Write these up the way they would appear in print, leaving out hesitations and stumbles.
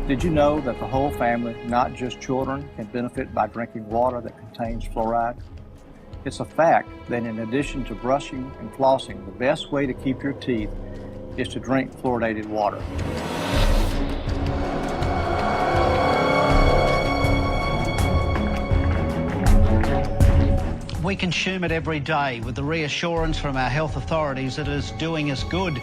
Did you know that the whole family, not just children, can benefit by drinking water that contains fluoride? It's a fact that in addition to brushing and flossing, the best way to keep your teeth is to drink fluoridated water. We consume it every day with the reassurance from our health authorities that it is doing us good.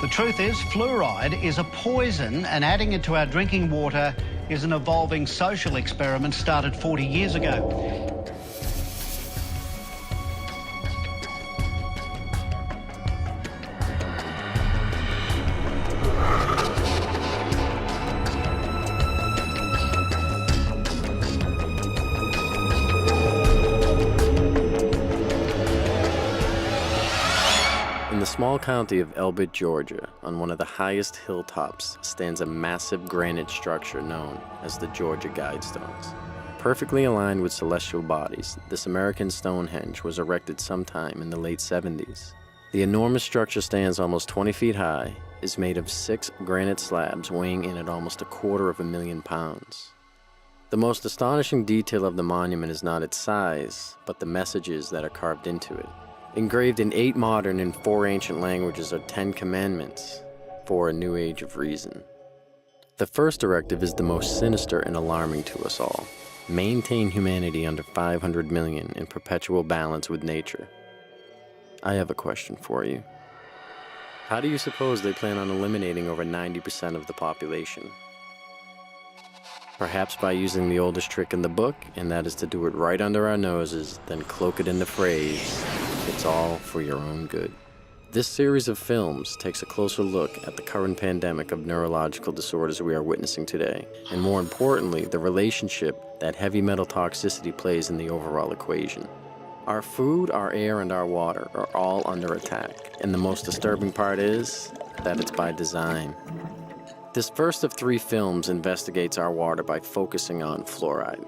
The truth is, fluoride is a poison, and adding it to our drinking water is an evolving social experiment started 40 years ago. In the small county of Elbit, Georgia, on one of the highest hilltops, stands a massive granite structure known as the Georgia Guidestones. Perfectly aligned with celestial bodies, this American Stonehenge was erected sometime in the late 70s. The enormous structure stands almost 20 feet high, is made of 6 granite slabs weighing in at almost 250,000 pounds. The most astonishing detail of the monument is not its size, but the messages that are carved into it. Engraved in 8 modern and 4 ancient languages are 10 commandments for a new age of reason. The first directive is the most sinister and alarming to us all. Maintain humanity under 500 million in perpetual balance with nature. I have a question for you. How do you suppose they plan on eliminating over 90% of the population? Perhaps by using the oldest trick in the book, and that is to do it right under our noses, then cloak it in the phrase, "It's all for your own good." This series of films takes a closer look at the current pandemic of neurological disorders we are witnessing today, and more importantly, the relationship that heavy metal toxicity plays in the overall equation. Our food, our air, and our water are all under attack, and the most disturbing part is that it's by design. This first of 3 films investigates our water by focusing on fluoride.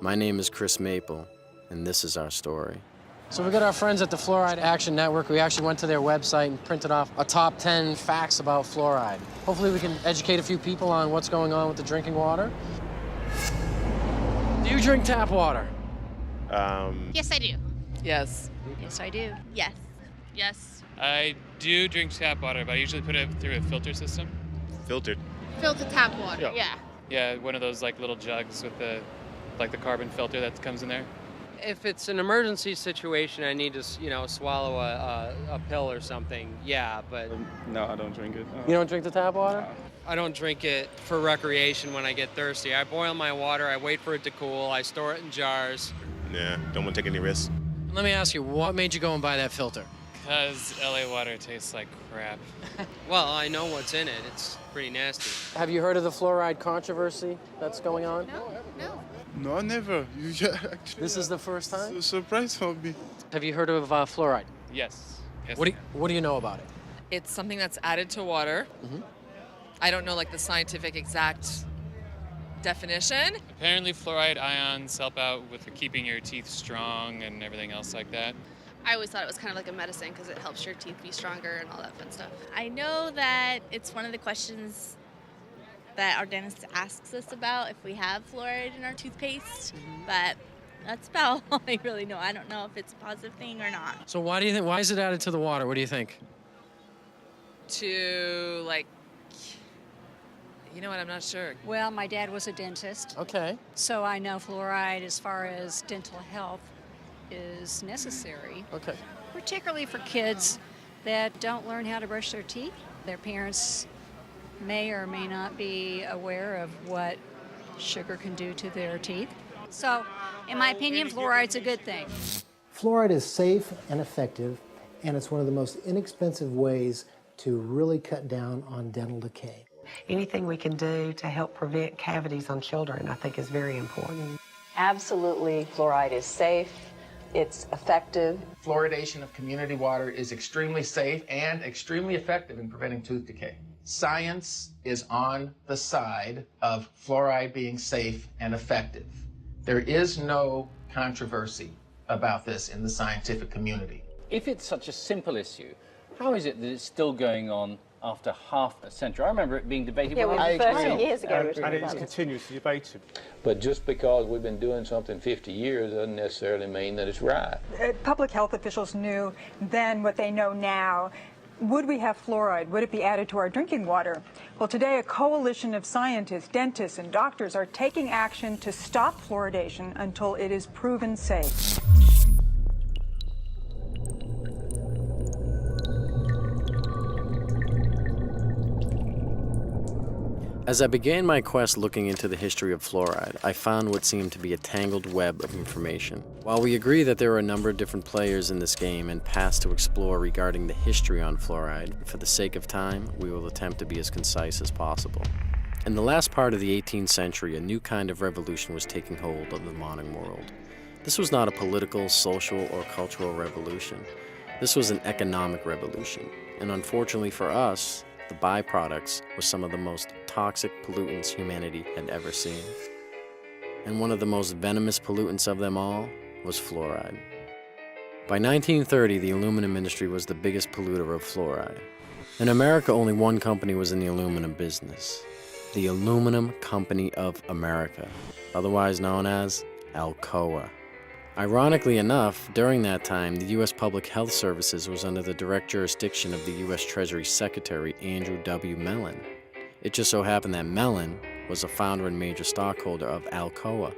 My name is Chris Maple, and this is our story. So we got our friends at the Fluoride Action Network. We actually went to their website and printed off a top 10 facts about fluoride. Hopefully we can educate a few people on what's going on with the drinking water. Do you drink tap water? Yes, I do. Yes. Yes, I do. Yes. Yes. I do drink tap water, but I usually put it through a filter system. Filtered. Filtered tap water, yeah. Yeah, one of those like little jugs with the carbon filter that comes in there. If it's an emergency situation, I need to, swallow a pill or something. Yeah, but No, I don't drink it. You don't drink the tap water? I don't drink it for recreation when I get thirsty. I boil my water, I wait for it to cool, I store it in jars. Yeah, don't want to take any risks. Let me ask you, what made you go and buy that filter? Because LA water tastes like crap. Well, I know what's in it. It's pretty nasty. Have you heard of the fluoride controversy that's going on? No. No, never. Actually, This is the first time? it's a surprise for me. Have you heard of fluoride? Yes. What do you know about it? It's something that's added to water. Mhm. I don't know the scientific exact definition. Apparently fluoride ions help out with keeping your teeth strong and everything else like that. I always thought it was kind of like a medicine because it helps your teeth be stronger and all that fun stuff. I know that it's one of the questions that our dentist asks us about if we have fluoride in our toothpaste, but that's about all I really know. I don't know if it's a positive thing or not. So why is it added to the water? What do you think? To you know what, I'm not sure. Well, my dad was a dentist, Okay. so I know fluoride as far as dental health is necessary, Okay. particularly for kids that don't learn how to brush their teeth. Their parents may or may not be aware of what sugar can do to their teeth. So, in my opinion, fluoride's a good thing. Fluoride is safe and effective, and it's one of the most inexpensive ways to really cut down on dental decay. Anything we can do to help prevent cavities on children, I think, is very important. Absolutely, fluoride is safe. It's effective. Fluoridation of community water is extremely safe and extremely effective in preventing tooth decay. Science is on the side of fluoride being safe and effective. There is no controversy about this in the scientific community. If it's such a simple issue, how is it that it's still going on after half a century. I remember it being debated Yeah, when well, I was 30 young. years ago we were talking And about it's it. continuously debated. But just because we've been doing something 50 years doesn't necessarily mean that it's right. Public health officials knew then what they know now. Would we have fluoride? Would it be added to our drinking water? Well, today a coalition of scientists, dentists, and doctors are taking action to stop fluoridation until it is proven safe. As I began my quest looking into the history of fluoride, I found what seemed to be a tangled web of information. While we agree that there are a number of different players in this game and paths to explore regarding the history on fluoride, for the sake of time, we will attempt to be as concise as possible. In the last part of the 18th century, a new kind of revolution was taking hold of the modern world. This was not a political, social, or cultural revolution. This was an economic revolution, and unfortunately for us, the byproducts were some of the most toxic pollutants humanity had ever seen. And one of the most venomous pollutants of them all was fluoride. By 1930, the aluminum industry was the biggest polluter of fluoride. In America, only one company was in the aluminum business, the Aluminum Company of America, otherwise known as Alcoa. Ironically enough, during that time, the U.S. Public Health Services was under the direct jurisdiction of the U.S. Treasury Secretary Andrew W. Mellon. It just so happened that Mellon was a founder and major stockholder of Alcoa.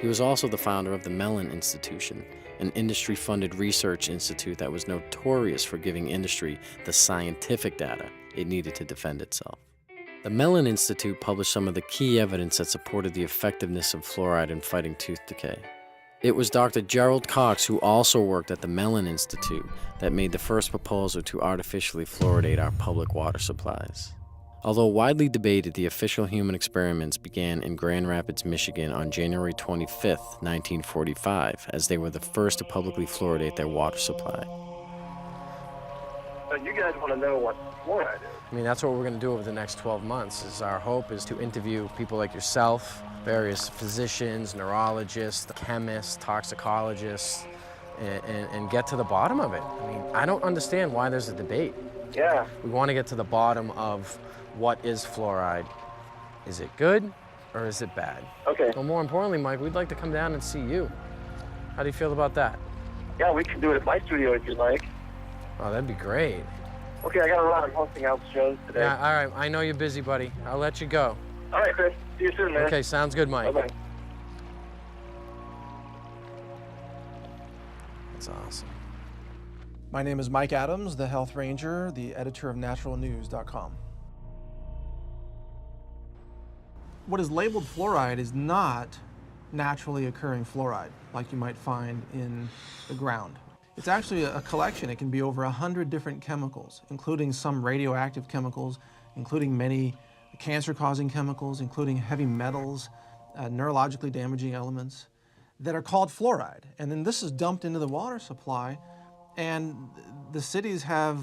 He was also the founder of the Mellon Institution, an industry-funded research institute that was notorious for giving industry the scientific data it needed to defend itself. The Mellon Institute published some of the key evidence that supported the effectiveness of fluoride in fighting tooth decay. It was Dr. Gerald Cox, who also worked at the Mellon Institute, that made the first proposal to artificially fluoridate our public water supplies. Although widely debated, the official human experiments began in Grand Rapids, Michigan on January 25, 1945, as they were the first to publicly fluoridate their water supply. You guys want to know what fluoride is? I mean, that's what we're going to do over the next 12 months. Is our hope is to interview people like yourself, various physicians, neurologists, chemists, toxicologists, and get to the bottom of it. I mean, I don't understand why there's a debate. Yeah. We want to get to the bottom of what is fluoride. Is it good or is it bad? Okay. Well, more importantly, Mike, we'd like to come down and see you. How do you feel about that? Yeah, we can do it at my studio if you'd like. Oh, that'd be great. Okay, I got to run. I'm hosting out shows today. Yeah, all right. I know you're busy, buddy. I'll let you go. All right, Chris. See you soon, man. Okay, sounds good, Mike. Bye-bye. That's awesome. My name is Mike Adams, the Health Ranger, the editor of naturalnews.com. What is labeled fluoride is not naturally occurring fluoride like you might find in the ground. It's actually a collection. It can be over 100 different chemicals, including some radioactive chemicals, including many cancer-causing chemicals, including heavy metals, neurologically damaging elements that are called fluoride. And then this is dumped into the water supply, and the cities have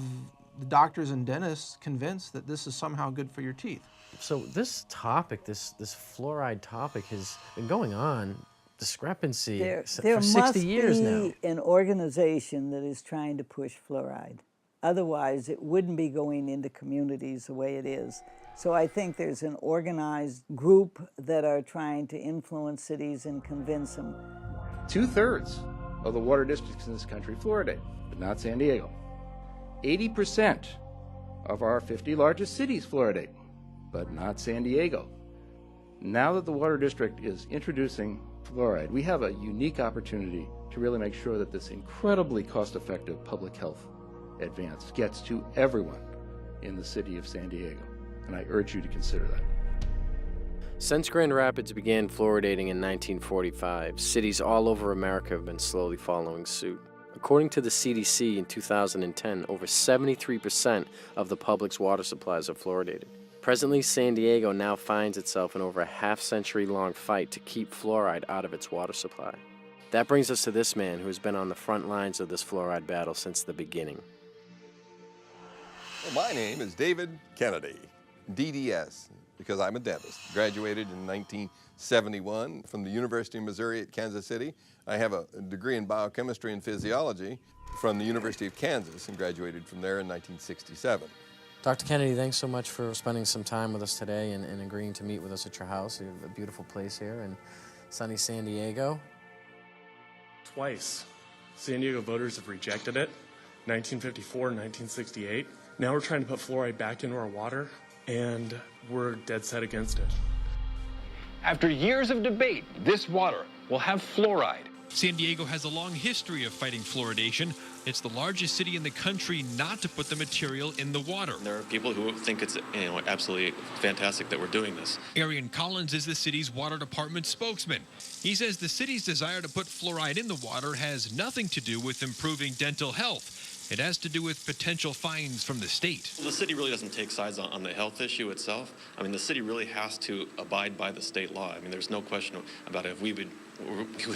the doctors and dentists convinced that this is somehow good for your teeth. So this topic, this fluoride topic has been going on, discrepancy, There for 60 years now. must be an organization that is trying to push fluoride. Otherwise, it wouldn't be going into communities the way it is. So I think there's an organized group that are trying to influence cities and convince them. 2/3 of the water districts in this country fluoridate, but not San Diego. 80% of our 50 largest cities fluoridate, but not San Diego. Now that the water district is introducing fluoride, we have a unique opportunity to really make sure that this incredibly cost-effective public health advance gets to everyone in the city of San Diego, and I urge you to consider that. Since Grand Rapids began fluoridating in 1945, cities all over America have been slowly following suit. According to the CDC in 2010, over 73% of the public's water supplies are fluoridated. Presently, San Diego now finds itself in over a half-century-long fight to keep fluoride out of its water supply. That brings us to this man who has been on the front lines of this fluoride battle since the beginning. Well, my name is David Kennedy, DDS, because I'm a dentist. Graduated in 1971 from the University of Missouri at Kansas City. I have a degree in biochemistry and physiology from the University of Kansas and graduated from there in 1967. Dr. Kennedy, thanks so much for spending some time with us today and agreeing to meet with us at your house. You have a beautiful place here in sunny San Diego. Twice, San Diego voters have rejected it, 1954 and 1968. Now we're trying to put fluoride back into our water, and we're dead set against it. After years of debate, this water will have fluoride. San Diego has a long history of fighting fluoridation. It's the largest city in the country not to put the material in the water. There are people who think it's absolutely fantastic that we're doing this. Arian Collins is the city's water department spokesman. He says the city's desire to put fluoride in the water has nothing to do with improving dental health. It has to do with potential fines from the state. The city really doesn't take sides on the health issue itself. I mean, the city really has to abide by the state law. I mean, there's no question about it. We would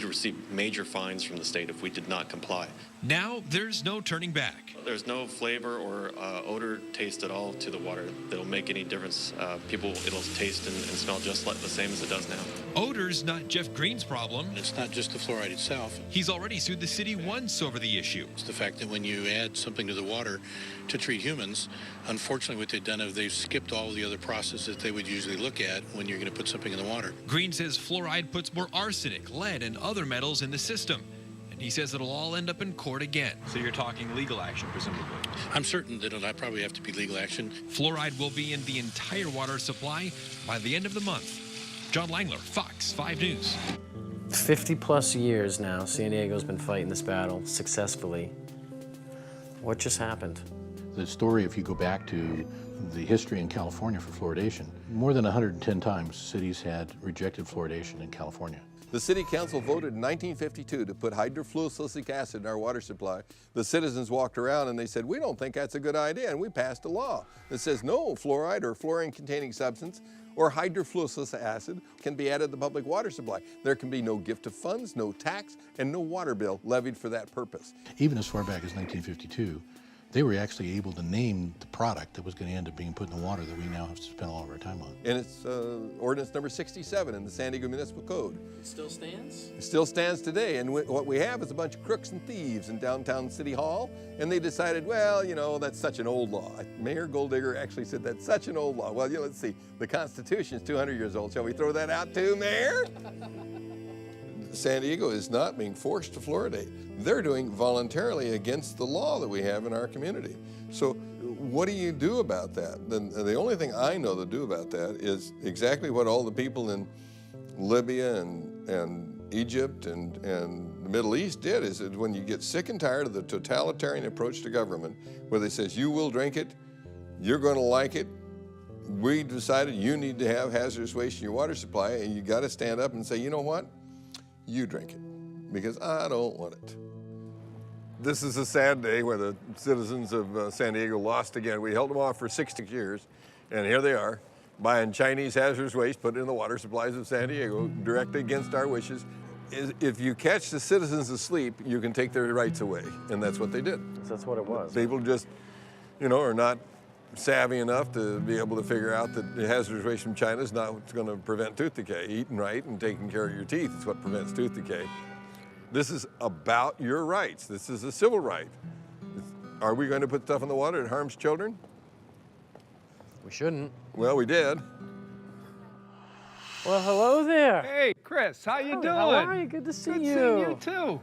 receive major fines from the state if we did not comply. Now, there's no turning back. There's no flavor or odor taste at all to the water that'll make any difference. It'll taste and smell just like the same as it does now. Odor's not Jeff Green's problem. It's not just the fluoride itself. He's already sued the city once over the issue. It's the fact that when you add something to the water to treat humans, unfortunately what they've done is they've skipped all the other processes that they would usually look at when you're going to put something in the water. Green says fluoride puts more arsenic, lead, and other metals in the system. And he says it'll all end up in court again. So you're talking legal action, presumably? I'm certain that it'll probably have to be legal action. Fluoride will be in the entire water supply by the end of the month. John Langler, Fox 5 News. 50 plus years now, San Diego's been fighting this battle successfully. What just happened? The story, if you go back to the history in California for fluoridation, more than 110 times cities had rejected fluoridation in California. The City Council voted in 1952 to put hydrofluorosilicic acid in our water supply. The citizens walked around and they said, we don't think that's a good idea, and we passed a law that says no fluoride or fluorine-containing substance or hydrofluorosilicic acid can be added to the public water supply. There can be no gift of funds, no tax, and no water bill levied for that purpose. Even as far back as 1952, they were actually able to name the product that was going to end up being put in the water that we now have to spend all of our time on. And it's ordinance number 67 in the San Diego Municipal Code. It still stands? It still stands today, and what we have is a bunch of crooks and thieves in downtown City Hall, and they decided, well, you know, that's such an old law. Mayor Golddigger actually said that's such an old law. Well, you know, let's see, the Constitution is 200 years old. Shall we throw that out too, Mayor? San Diego is not being forced to fluoridate. They're doing voluntarily against the law that we have in our community. So what do you do about that? The only thing I know to do about that is exactly what all the people in Libya and Egypt and the Middle East did, is that when you get sick and tired of the totalitarian approach to government, where they says you will drink it, you're going to like it, we decided you need to have hazardous waste in your water supply, and you got to stand up and say, you know what? You drink it, because I don't want it. This is a sad day where the citizens of San Diego lost again. We held them off for 60 years, and here they are, buying Chinese hazardous waste, put it in the water supplies of San Diego, directly against our wishes. If you catch the citizens asleep, you can take their rights away, and that's what they did. That's what it was. People just, you know, are not savvy enough to be able to figure out that the hazardous waste from China is not what's going to prevent tooth decay. Eating right and taking care of your teeth is what prevents tooth decay. This is about your rights. This is a civil right. Are we going to put stuff in the water that harms children? We shouldn't. Well, we did. Well, hello there. Hey, Chris, how you doing? How are you? Good to see you. Good seeing you too.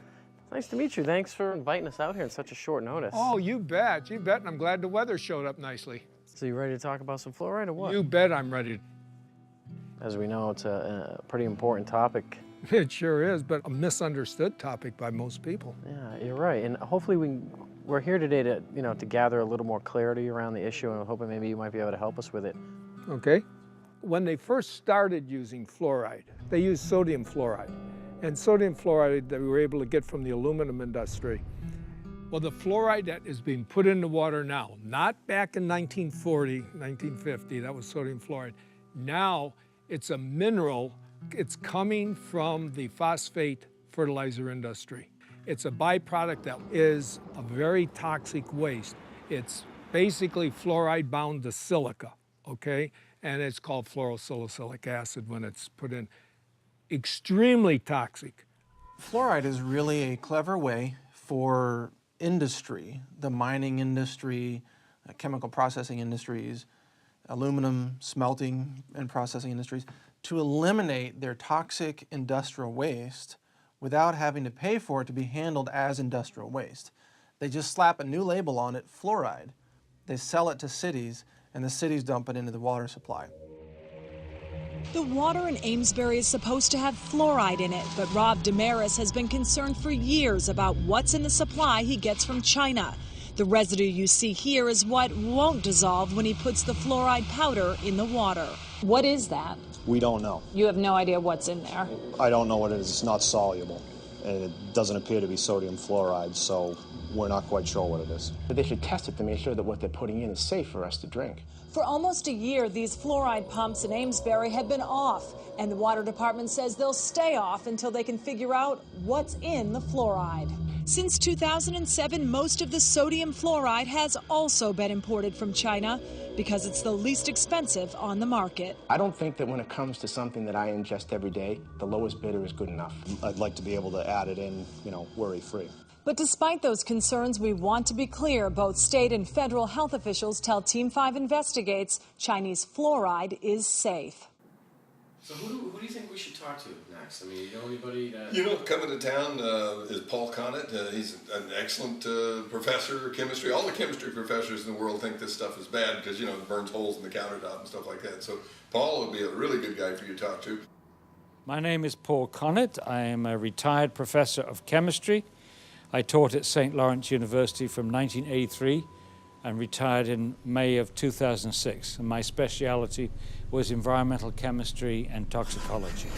Nice to meet you. Thanks for inviting us out here in such a short notice. Oh, you bet. You bet. And I'm glad the weather showed up nicely. So you ready to talk about some fluoride or what? You bet I'm ready. As we know, it's a pretty important topic. It sure is, but a misunderstood topic by most people. Yeah, you're right. And hopefully we're here today to, to gather a little more clarity around the issue, and I'm hoping maybe you might be able to help us with it. Okay. When they first started using fluoride, they used sodium fluoride. And sodium fluoride that we were able to get from the aluminum industry. Well, the fluoride that is being put in the water now, not back in 1940, 1950, that was sodium fluoride. Now it's a mineral. It's coming from the phosphate fertilizer industry. It's a byproduct that is a very toxic waste. It's basically fluoride bound to silica, okay? And it's called fluorosilicic acid when it's put in. Extremely toxic. Fluoride is really a clever way for industry, the mining industry, chemical processing industries, aluminum smelting and processing industries, to eliminate their toxic industrial waste without having to pay for it to be handled as industrial waste. They just slap a new label on it, fluoride. They sell it to cities, and the cities dump it into the water supply. The water in Amesbury is supposed to have fluoride in it, but Rob Damaris has been concerned for years about what's in the supply he gets from China. The residue you see here is what won't dissolve when he puts the fluoride powder in the water. What is that? We don't know. You have no idea what's in there? I don't know what it is. It's not soluble, and it doesn't appear to be sodium fluoride, so we're not quite sure what it is. But they should test it to make sure that what they're putting in is safe for us to drink. For almost a year, these fluoride pumps in Amesbury have been off, and the water department says they'll stay off until they can figure out what's in the fluoride. Since 2007, most of the sodium fluoride has also been imported from China because it's the least expensive on the market. I don't think that when it comes to something that I ingest every day, the lowest bidder is good enough. I'd like to be able to add it in, worry-free. But despite those concerns, we want to be clear. Both state and federal health officials tell Team 5 Investigates Chinese fluoride is safe. So who do you think we should talk to next? I mean, you know anybody that... Coming to town is Paul Connett. He's an excellent professor of chemistry. All the chemistry professors in the world think this stuff is bad because, it burns holes in the countertop and stuff like that. So Paul would be a really good guy for you to talk to. My name is Paul Connett. I am a retired professor of chemistry. I taught at St. Lawrence University from 1983 and retired in May of 2006. And my speciality was environmental chemistry and toxicology.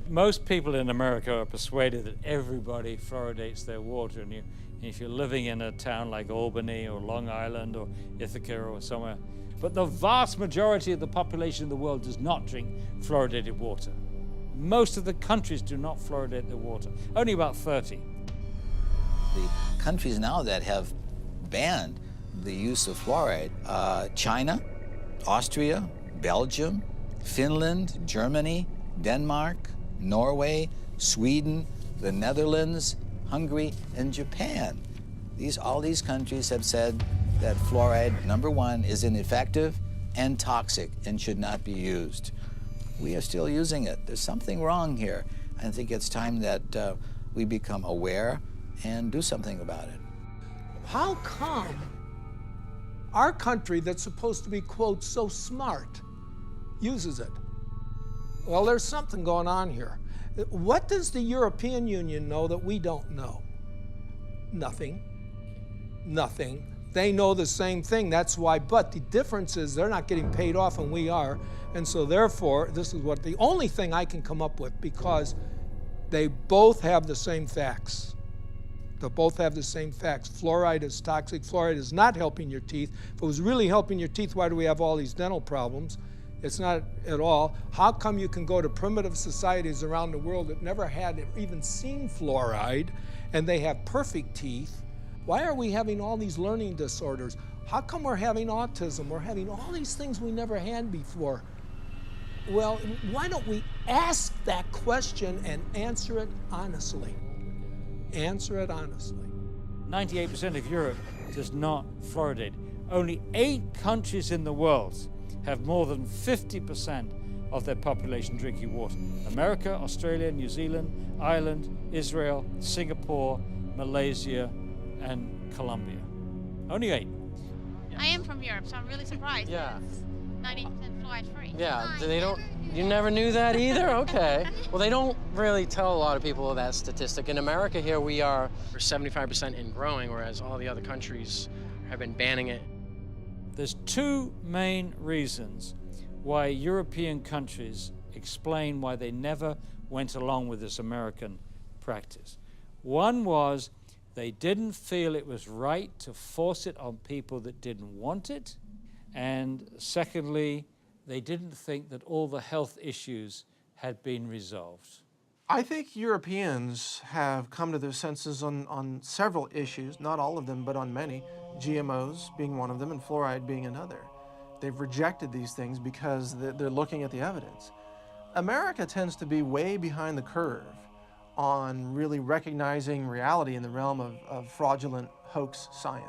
Most people in America are persuaded that everybody fluoridates their water. And if you're living in a town like Albany or Long Island or Ithaca or somewhere, but the vast majority of the population in the world does not drink fluoridated water. Most of the countries do not fluoridate their water, only about 30. The countries now that have banned the use of fluoride, China, Austria, Belgium, Finland, Germany, Denmark, Norway, Sweden, the Netherlands, Hungary, and Japan. All these countries have said that fluoride, number one, is ineffective and toxic and should not be used. We are still using it. There's something wrong here. I think it's time that we become aware and do something about it. How come our country that's supposed to be, quote, so smart, uses it? Well, there's something going on here. What does the European Union know that we don't know? Nothing. Nothing. They know the same thing, that's why, but the difference is they're not getting paid off and we are, and so therefore, this is the only thing I can come up with, because they both have the same facts. They both have the same facts. Fluoride is toxic. Fluoride is not helping your teeth. If it was really helping your teeth, why do we have all these dental problems? It's not at all. How come you can go to primitive societies around the world that never had even seen fluoride, and they have perfect teeth? Why are we having all these learning disorders? How come we're having autism? We're having all these things we never had before. Well, why don't we ask that question and answer it honestly? Answer it honestly. 98% of Europe does not fluoridate. Only 8 countries in the world have more than 50% of their population drinking water. America, Australia, New Zealand, Ireland, Israel, Singapore, Malaysia, and Colombia. Only 8. I am from Europe, so I'm really surprised. Yeah. It's 90% fluoride free. Yeah, you never knew that either? Okay. Well, they don't really tell a lot of people that statistic. In America here, we are 75% and growing, whereas all the other countries have been banning it. There's 2 main reasons why European countries explain why they never went along with this American practice. One was they didn't feel it was right to force it on people that didn't want it. And secondly, they didn't think that all the health issues had been resolved. I think Europeans have come to their senses on several issues, not all of them, but on many, GMOs being one of them and fluoride being another. They've rejected these things because they're looking at the evidence. America tends to be way behind the curve on really recognizing reality in the realm of fraudulent hoax science.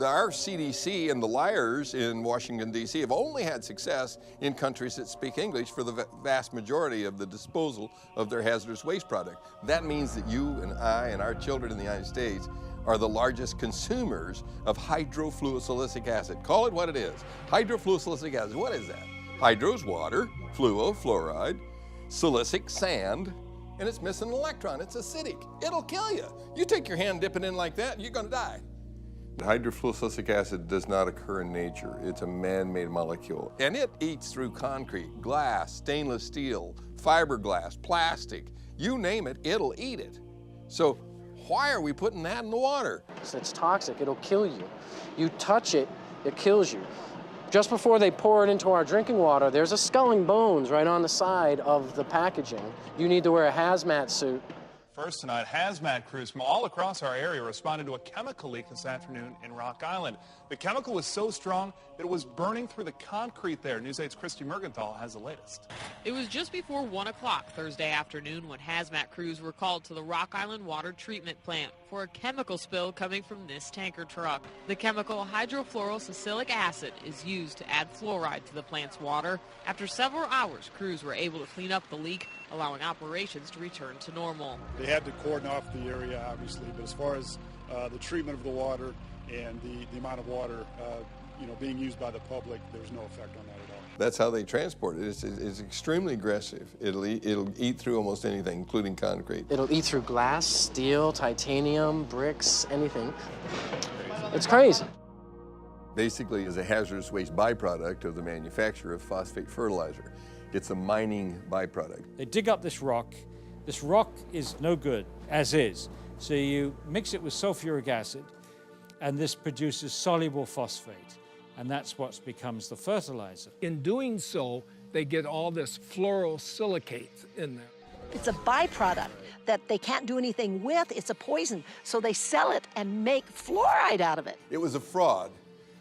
our CDC and the liars in Washington, D.C. have only had success in countries that speak English for the vast majority of the disposal of their hazardous waste product. That means that you and I and our children in the United States are the largest consumers of hydrofluosilicic acid. Call it what it is. Hydrofluosilicic acid, what is that? Hydro's water, fluo, fluoride, silicic, sand, and it's missing an electron. It's acidic. It'll kill you. You take your hand, dip it in like that, you're gonna die. Hydrofluosilicic acid does not occur in nature. It's a man-made molecule. And it eats through concrete, glass, stainless steel, fiberglass, plastic. You name it, it'll eat it. So why are we putting that in the water? It's toxic, it'll kill you. You touch it, it kills you. Just before they pour it into our drinking water, there's a skull and bones right on the side of the packaging. You need to wear a hazmat suit. First tonight, hazmat crews from all across our area responded to a chemical leak this afternoon in Rock Island. The chemical was so strong that it was burning through the concrete there. News 8's Christy Mergenthal has the latest. It was just before 1 o'clock Thursday afternoon when hazmat crews were called to the Rock Island water treatment plant for a chemical spill coming from this tanker truck. The chemical hydrofluorosilicic acid is used to add fluoride to the plant's water. After several hours, crews were able to clean up the leak, allowing operations to return to normal. They had to cordon off the area, obviously, but as far as the treatment of the water and the amount of water being used by the public, there's no effect on that at all. That's how they transport it. It's extremely aggressive. It'll eat through almost anything, including concrete. It'll eat through glass, steel, titanium, bricks, anything. It's crazy. Basically, is a hazardous waste byproduct of the manufacture of phosphate fertilizer. It's a mining byproduct. They dig up this rock. This rock is no good, as is. So you mix it with sulfuric acid, and this produces soluble phosphate. And that's what becomes the fertilizer. In doing so, they get all this fluorosilicate in there. It's a byproduct that they can't do anything with. It's a poison. So they sell it and make fluoride out of it. It was a fraud.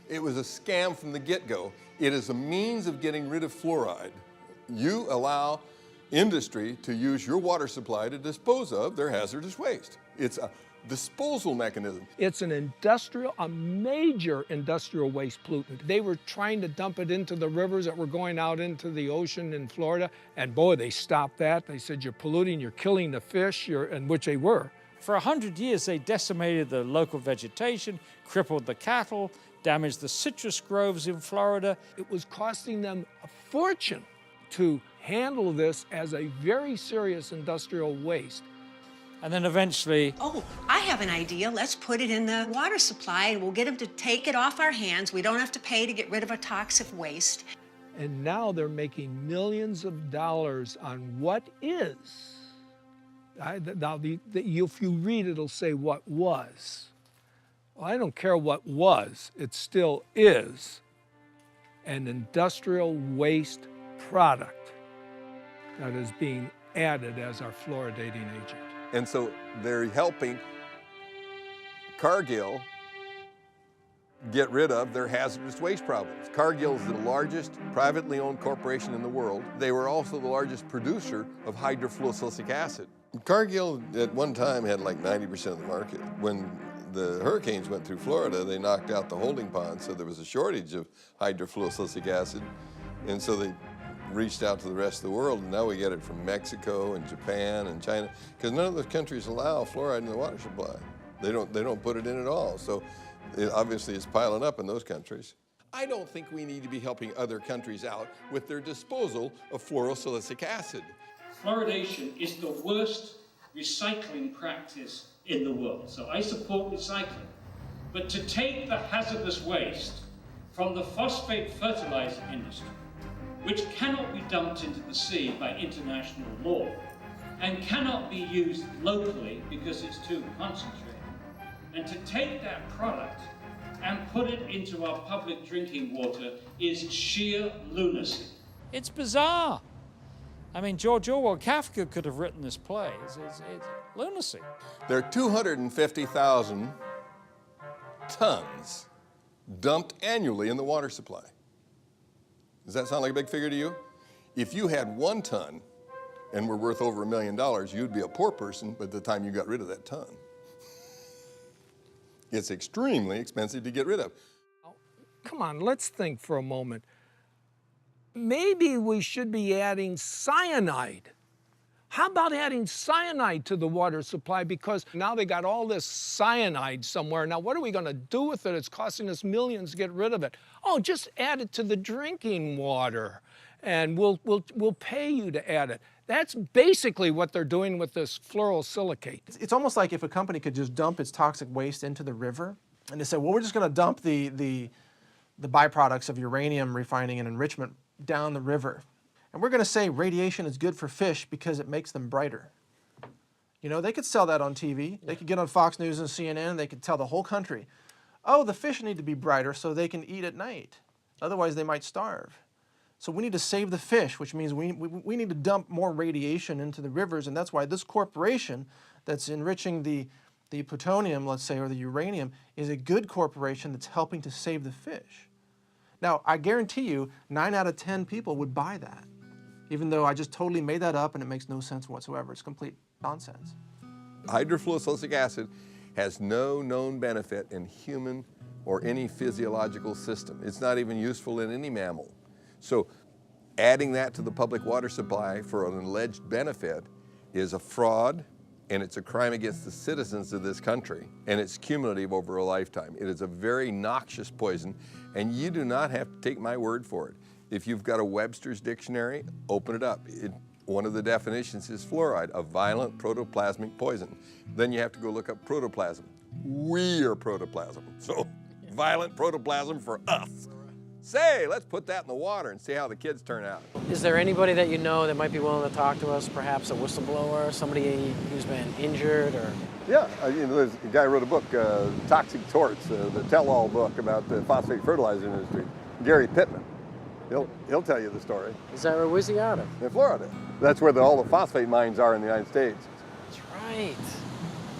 It was a scam from the get-go. It is a means of getting rid of fluoride. You allow industry to use your water supply to dispose of their hazardous waste. It's a disposal mechanism. It's a major industrial waste pollutant. They were trying to dump it into the rivers that were going out into the ocean in Florida, and boy, they stopped that. They said, you're polluting, you're killing the fish, and which they were. For 100 years, they decimated the local vegetation, crippled the cattle, damaged the citrus groves in Florida. It was costing them a fortune to handle this as a very serious industrial waste. And then eventually... Oh, I have an idea. Let's put it in the water supply and we'll get them to take it off our hands. We don't have to pay to get rid of a toxic waste. And now they're making millions of dollars on what is. If you read it, it'll say what was. Well, I don't care what was. It still is an industrial waste product that is being added as our fluoridating agent. And so they're helping Cargill get rid of their hazardous waste problems. Cargill is the largest privately owned corporation in the world. They were also the largest producer of hydrofluosilicic acid. Cargill at one time had like 90% of the market. When the hurricanes went through Florida, they knocked out the holding pond, so there was a shortage of hydrofluosilicic acid. And so they reached out to the rest of the world, and now we get it from Mexico and Japan and China, because none of those countries allow fluoride in the water supply. They don't put it in at all. So it obviously is piling up in those countries. I don't think we need to be helping other countries out with their disposal of fluorosilicic acid. Fluoridation is the worst recycling practice in the world. So I support recycling. But to take the hazardous waste from the phosphate fertilizer industry, which cannot be dumped into the sea by international law and cannot be used locally because it's too concentrated, and to take that product and put it into our public drinking water is sheer lunacy. It's bizarre. I mean, George Orwell, Kafka could have written this play. It's lunacy. There are 250,000 tons dumped annually in the water supply. Does that sound like a big figure to you? If you had 1 ton and were worth over $1 million, you'd be a poor person by the time you got rid of that ton. It's extremely expensive to get rid of. Come on, let's think for a moment. Maybe we should be adding cyanide. How about adding cyanide to the water supply? Because now they got all this cyanide somewhere. Now, what are we going to do with it? It's costing us millions to get rid of it. Oh, just add it to the drinking water, and we'll pay you to add it. That's basically what they're doing with this fluorosilicate. It's almost like if a company could just dump its toxic waste into the river, and they say, well, we're just going to dump the byproducts of uranium refining and enrichment down the river. And we're going to say radiation is good for fish because it makes them brighter. You know, they could sell that on TV. They could get on Fox News and CNN, and they could tell the whole country, oh, the fish need to be brighter so they can eat at night. Otherwise, they might starve. So we need to save the fish, which means we need to dump more radiation into the rivers, and that's why this corporation that's enriching the plutonium, let's say, or the uranium, is a good corporation that's helping to save the fish. Now, I guarantee you, 9 out of 10 people would buy that, even though I just totally made that up and it makes no sense whatsoever. It's complete nonsense. Hydrofluorosilicic acid has no known benefit in human or any physiological system. It's not even useful in any mammal. So adding that to the public water supply for an alleged benefit is a fraud, and it's a crime against the citizens of this country, and it's cumulative over a lifetime. It is a very noxious poison, and you do not have to take my word for it. If you've got a Webster's dictionary, open it up. One of the definitions is fluoride, a violent protoplasmic poison. Then you have to go look up protoplasm. We are protoplasm, so violent protoplasm for us. Say, let's put that in the water and see how the kids turn out. Is there anybody that you know that might be willing to talk to us, perhaps a whistleblower, somebody who's been injured or? Yeah, you know, there's a guy who wrote a book, Toxic Torts, the tell-all book about the phosphate fertilizer industry, Gary Pittman. He'll tell you the story. Is that where where's he out of? In Florida. That's where all the phosphate mines are in the United States. That's right.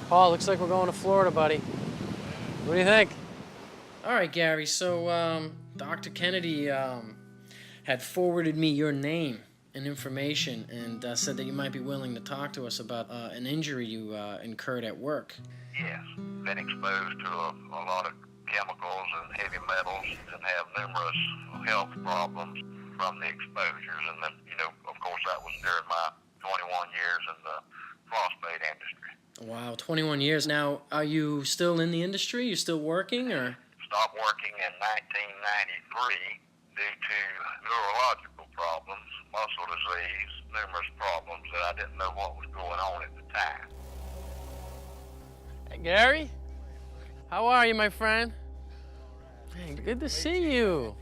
Paul, looks like we're going to Florida, buddy. What do you think? All right, Gary, so Dr. Kennedy had forwarded me your name and information and said that you might be willing to talk to us about an injury you incurred at work. Yes, been exposed to a lot of chemicals and heavy metals and have numerous health problems from the exposures. And then, you know, of course, that was during my 21 years in the phosphate industry. Wow, 21 years. Now, are you still in the industry? You still working, or? Stopped working in 1993 due to neurological problems, muscle disease, numerous problems that I didn't know what was going on at the time. Hey, Gary? How are you, my friend? Hey, good to see you.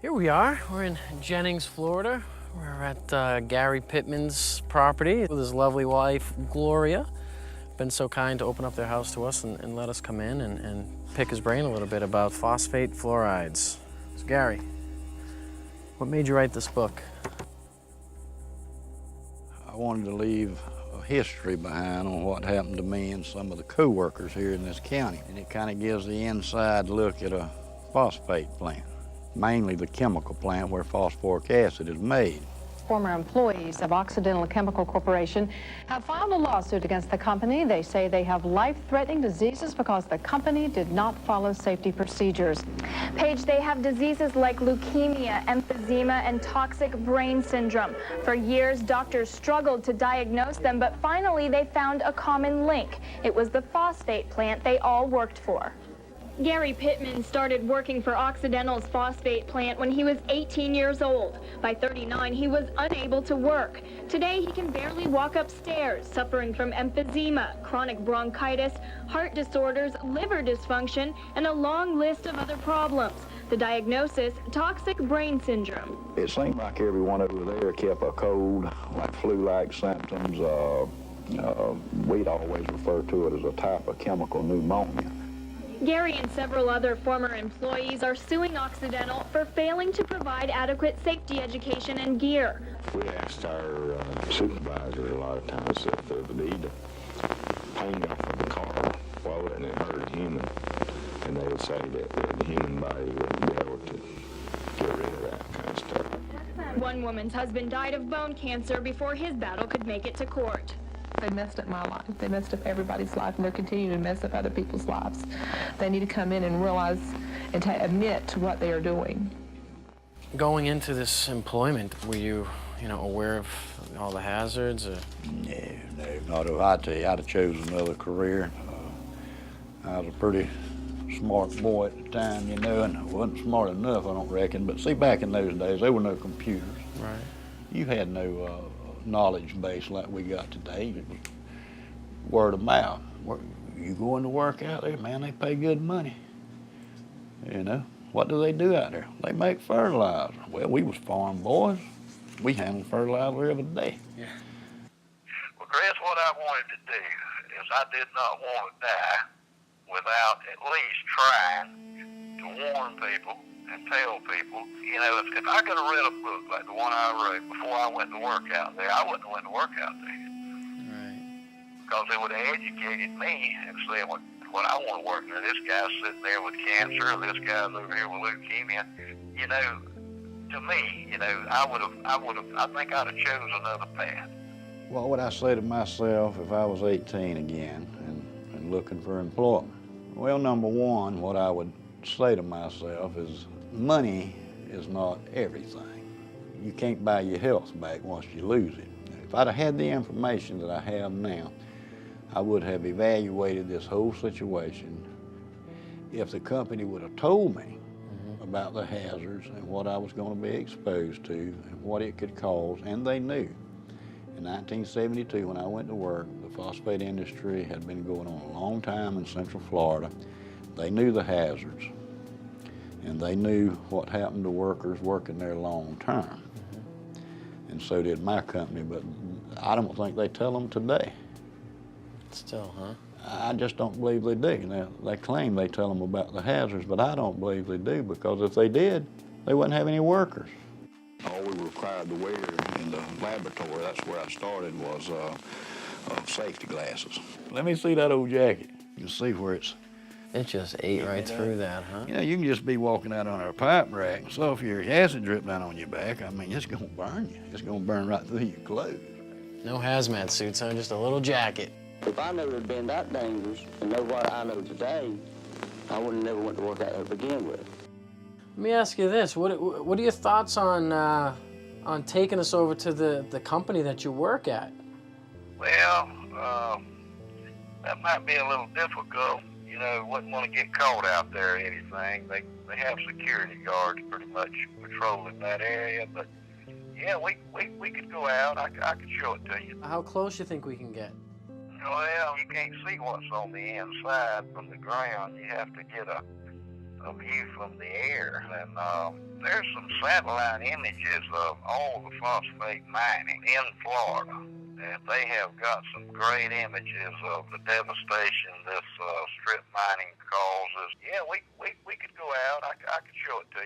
Here we are. We're in Jennings, Florida. We're at Gary Pittman's property with his lovely wife, Gloria. Been so kind to open up their house to us and let us come in and pick his brain a little bit about phosphate fluorides. So, Gary, what made you write this book? I wanted to leave a history behind on what happened to me and some of the co-workers here in this county. And it kind of gives the inside look at a phosphate plant, mainly the chemical plant where phosphoric acid is made. Former employees of Occidental Chemical Corporation have filed a lawsuit against the company. They say they have life-threatening diseases because the company did not follow safety procedures. Paige, they have diseases like leukemia, emphysema, and toxic brain syndrome. For years, doctors struggled to diagnose them, but finally they found a common link. It was the phosphate plant they all worked for. Gary Pittman started working for Occidental's phosphate plant when he was 18 years old. By 39, he was unable to work. Today, he can barely walk upstairs, suffering from emphysema, chronic bronchitis, heart disorders, liver dysfunction, and a long list of other problems. The diagnosis, toxic brain syndrome. It seemed like everyone over there kept a cold, like flu-like symptoms. We'd always refer to it as a type of chemical pneumonia. Gary and several other former employees are suing Occidental for failing to provide adequate safety education and gear. We asked our supervisor a lot of times if there would need to hang off of the car while it hurt a human, and they would say that the human body wouldn't be able to get rid of that kind of stuff. One woman's husband died of bone cancer before his battle could make it to court. They messed up my life. They messed up everybody's life, and they're continuing to mess up other people's lives. They need to come in and realize and admit to what they are doing. Going into this employment, were you, aware of all the hazards? Or? No, not. I tell you, I'd have chosen another career. I was a pretty smart boy at the time, and I wasn't smart enough, I don't reckon. But see, back in those days, there were no computers. Right. You had no knowledge base like we got today. It was word of mouth. You going to work out there, man, they pay good money. What do they do out there? They make fertilizer. Well, we was farm boys. We handled fertilizer every day. Yeah. Well, Chris, what I wanted to do is I did not want to die without at least trying to warn people and tell people, if I could have read a book like the one I wrote before I went to work out there, I wouldn't have went to work out there. Right. Because it would have educated me and said, well, I want to work there. This guy's sitting there with cancer, or this guy's over here with leukemia. To me, I think I'd have chosen another path. What would I say to myself if I was 18 again and looking for employment? Well, number one, what I would say to myself is money is not everything. You can't buy your health back once you lose it. If I'd have had the information that I have now, I would have evaluated this whole situation. If the company would have told me about the hazards and what I was going to be exposed to and what it could cause, and they knew. In 1972, when I went to work, the phosphate industry had been going on a long time in Central Florida. They knew the hazards, and they knew what happened to workers working there long term. And so did my company, but I don't think they tell them today. Still, huh? I just don't believe they do. Now, they claim they tell them about the hazards, but I don't believe they do, because if they did, they wouldn't have any workers. All we were required to wear in the laboratory, that's where I started, was safety glasses. Let me see that old jacket. You see where it's... It just ate right through that, huh? You can just be walking out on a pipe rack and sulfuric acid drip down on your back. I mean, it's gonna burn you. It's gonna burn right through your clothes. No hazmat suits, huh? Just a little jacket. If I knew it had been that dangerous and know what I know today, I wouldn't never went to work out there to begin with. Let me ask you this: What are your thoughts on taking us over to the company that you work at? Well, that might be a little difficult. Wouldn't want to get caught out there or anything. They have security guards pretty much patrolling that area, but yeah, we could go out. I could show it to you. How close you think we can get? Well, you can't see what's on the inside from the ground. You have to get a view from the air. And there's some satellite images of all the phosphate mining in Florida. And they have got some great images of the devastation this strip mining causes. Yeah, we could go out. I could show it to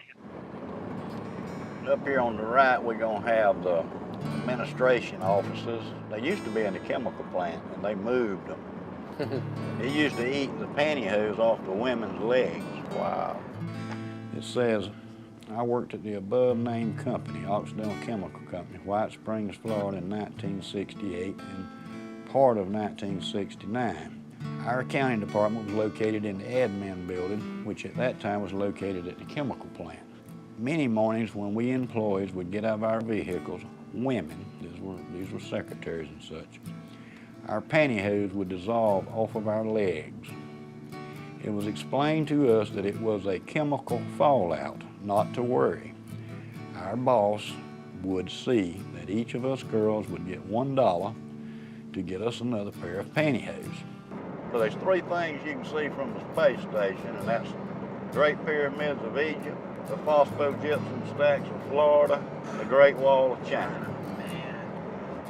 you. Up here on the right, we're going to have the administration offices. They used to be in the chemical plant, and they moved them. They used to eat the pantyhose off the women's legs. Wow. It says, I worked at the above-named company, Occidental Chemical Company, White Springs, Florida, in 1968 and part of 1969. Our accounting department was located in the admin building, which at that time was located at the chemical plant. Many mornings when we employees would get out of our vehicles, women, these were secretaries and such, our pantyhose would dissolve off of our legs. It was explained to us that it was a chemical fallout, not to worry. Our boss would see that each of us girls would get $1 to get us another pair of pantyhose. So there's three things you can see from the space station, and that's the Great Pyramids of Egypt, the phosphogypsum stacks of Florida, and the Great Wall of China.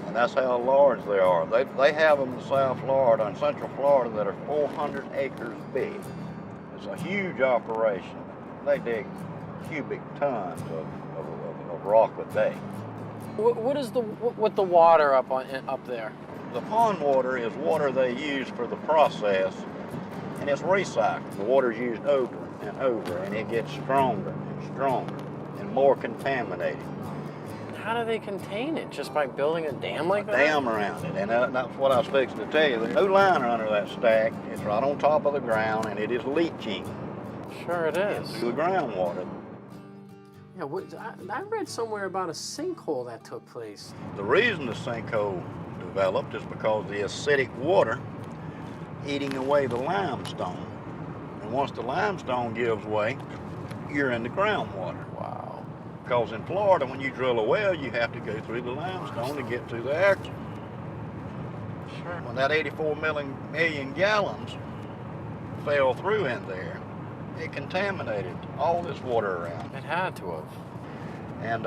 And that's how large they are. They have them in South Florida and Central Florida that are 400 acres big. It's a huge operation. They dig cubic tons of rock a day. What is with the water up there? The pond water is water they use for the process, and it's recycled. The water's used over and over, and it gets stronger and stronger and more contaminated. How do they contain it? Just by building a dam like that? Dam around it, and that's what I was fixing to tell you. There's no liner under that stack. It's right on top of the ground, and it is leaching. Sure it is. Into the groundwater. Yeah, I read somewhere about a sinkhole that took place. The reason the sinkhole developed is because the acidic water eating away the limestone. And once the limestone gives way, you're in the groundwater. Wow. Because in Florida, when you drill a well, you have to go through the limestone to get to the action. Sure. When that 84 million gallons fell through in there, it contaminated all this water around. It had to have. And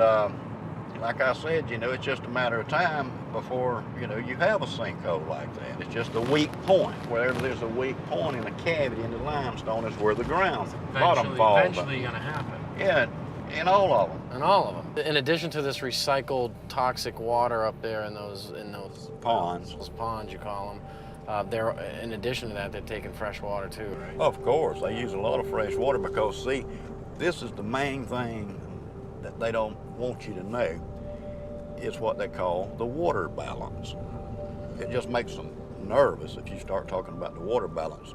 like I said, you know, it's just a matter of time before, you know, you have a sinkhole like that. It's just a weak point. Wherever there's a weak point in a cavity in the limestone is where the bottom falls. Eventually going to happen. Yeah, in all of them. In all of them. In addition to this recycled toxic water up there in those ponds. Those ponds, you call them. In addition to that, they're taking fresh water too, right? Of course, they use a lot of fresh water because, see, this is the main thing that they don't want you to know, is what they call the water balance. It just makes them nervous if you start talking about the water balance.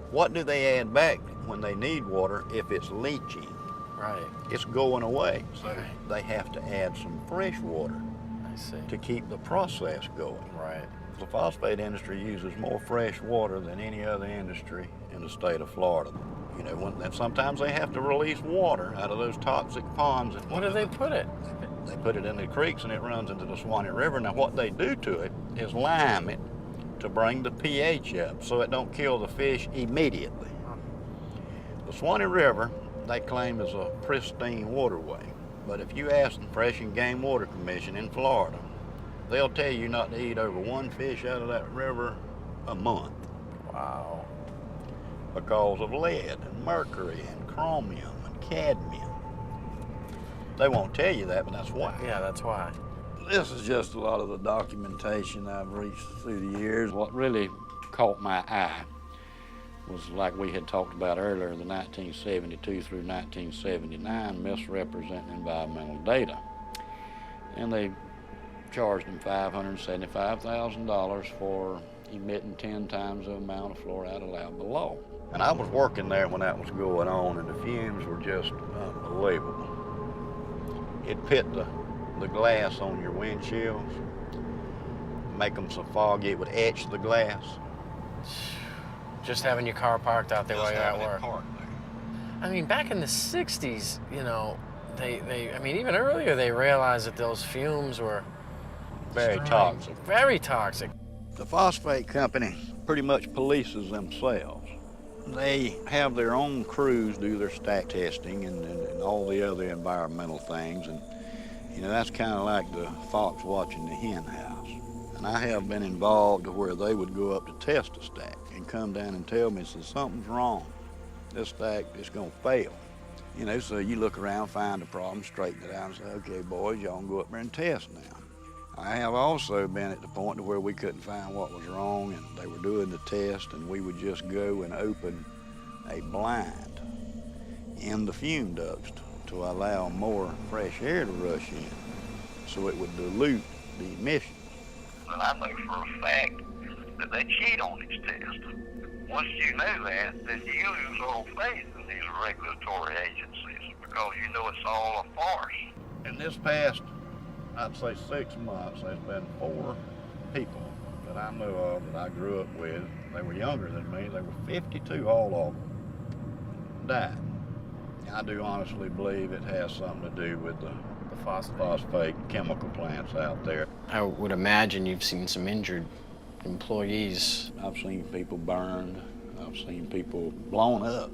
What do they add back when they need water if it's leaching? Right. It's going away, so they have to add some fresh water. I see. To keep the process going. Right. The phosphate industry uses more fresh water than any other industry in the state of Florida. You know, and sometimes they have to release water out of those toxic ponds. Where do they put it? They put it in the creeks and it runs into the Swanee River. Now what they do to it is lime it to bring the pH up so it don't kill the fish immediately. The Swanee River, they claim, is a pristine waterway. But if you ask the Fish and Game Water Commission in Florida, they'll tell you not to eat over one fish out of that river a month. Wow. Because of lead and mercury and chromium and cadmium. They won't tell you that, but that's why. Yeah, that's why. This is just a lot of the documentation I've reached through the years. What really caught my eye was, like we had talked about earlier, the 1972 through 1979 misrepresenting environmental data. And they charged them $575,000 for emitting 10 times the amount of fluoride allowed below. And I was working there when that was going on, and the fumes were just unbelievable. It pit the glass on your windshields, make them so foggy it would etch the glass. Just having your car parked out there while you're at work. I mean, back in the 60s, you know, I mean, even earlier, they realized that those fumes were very toxic. Very toxic. The phosphate company pretty much polices themselves. They have their own crews do their stack testing and all the other environmental things. And, you know, that's kind of like the fox watching the hen house. And I have been involved to where they would go up to test a stack and come down and tell me, says, something's wrong. This stack is going to fail. You know, so you look around, find the problem, straighten it out, and say, okay, boys, y'all can go up there and test now. I have also been at the point to where we couldn't find what was wrong, and they were doing the test, and we would just go and open a blind in the fume ducts to allow more fresh air to rush in, so it would dilute the emissions. And I know for a fact that they cheat on these tests. Once you know that, then you lose all faith in these regulatory agencies because you know it's all a farce. In this past, I'd say 6 months, there's been 4 people that I know of that I grew up with. They were younger than me. They were 52, all of them died. I do honestly believe it has something to do with the phosphate chemical plants out there. I would imagine you've seen some injured employees. I've seen people burned. I've seen people blown up.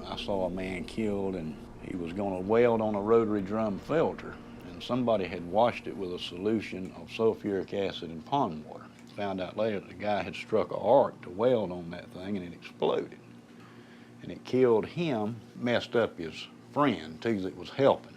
I saw a man killed, and he was going to weld on a rotary drum filter. And somebody had washed it with a solution of sulfuric acid and pond water. Found out later that the guy had struck an arc to weld on that thing, and it exploded. And it killed him, messed up his friend, too, that was helping.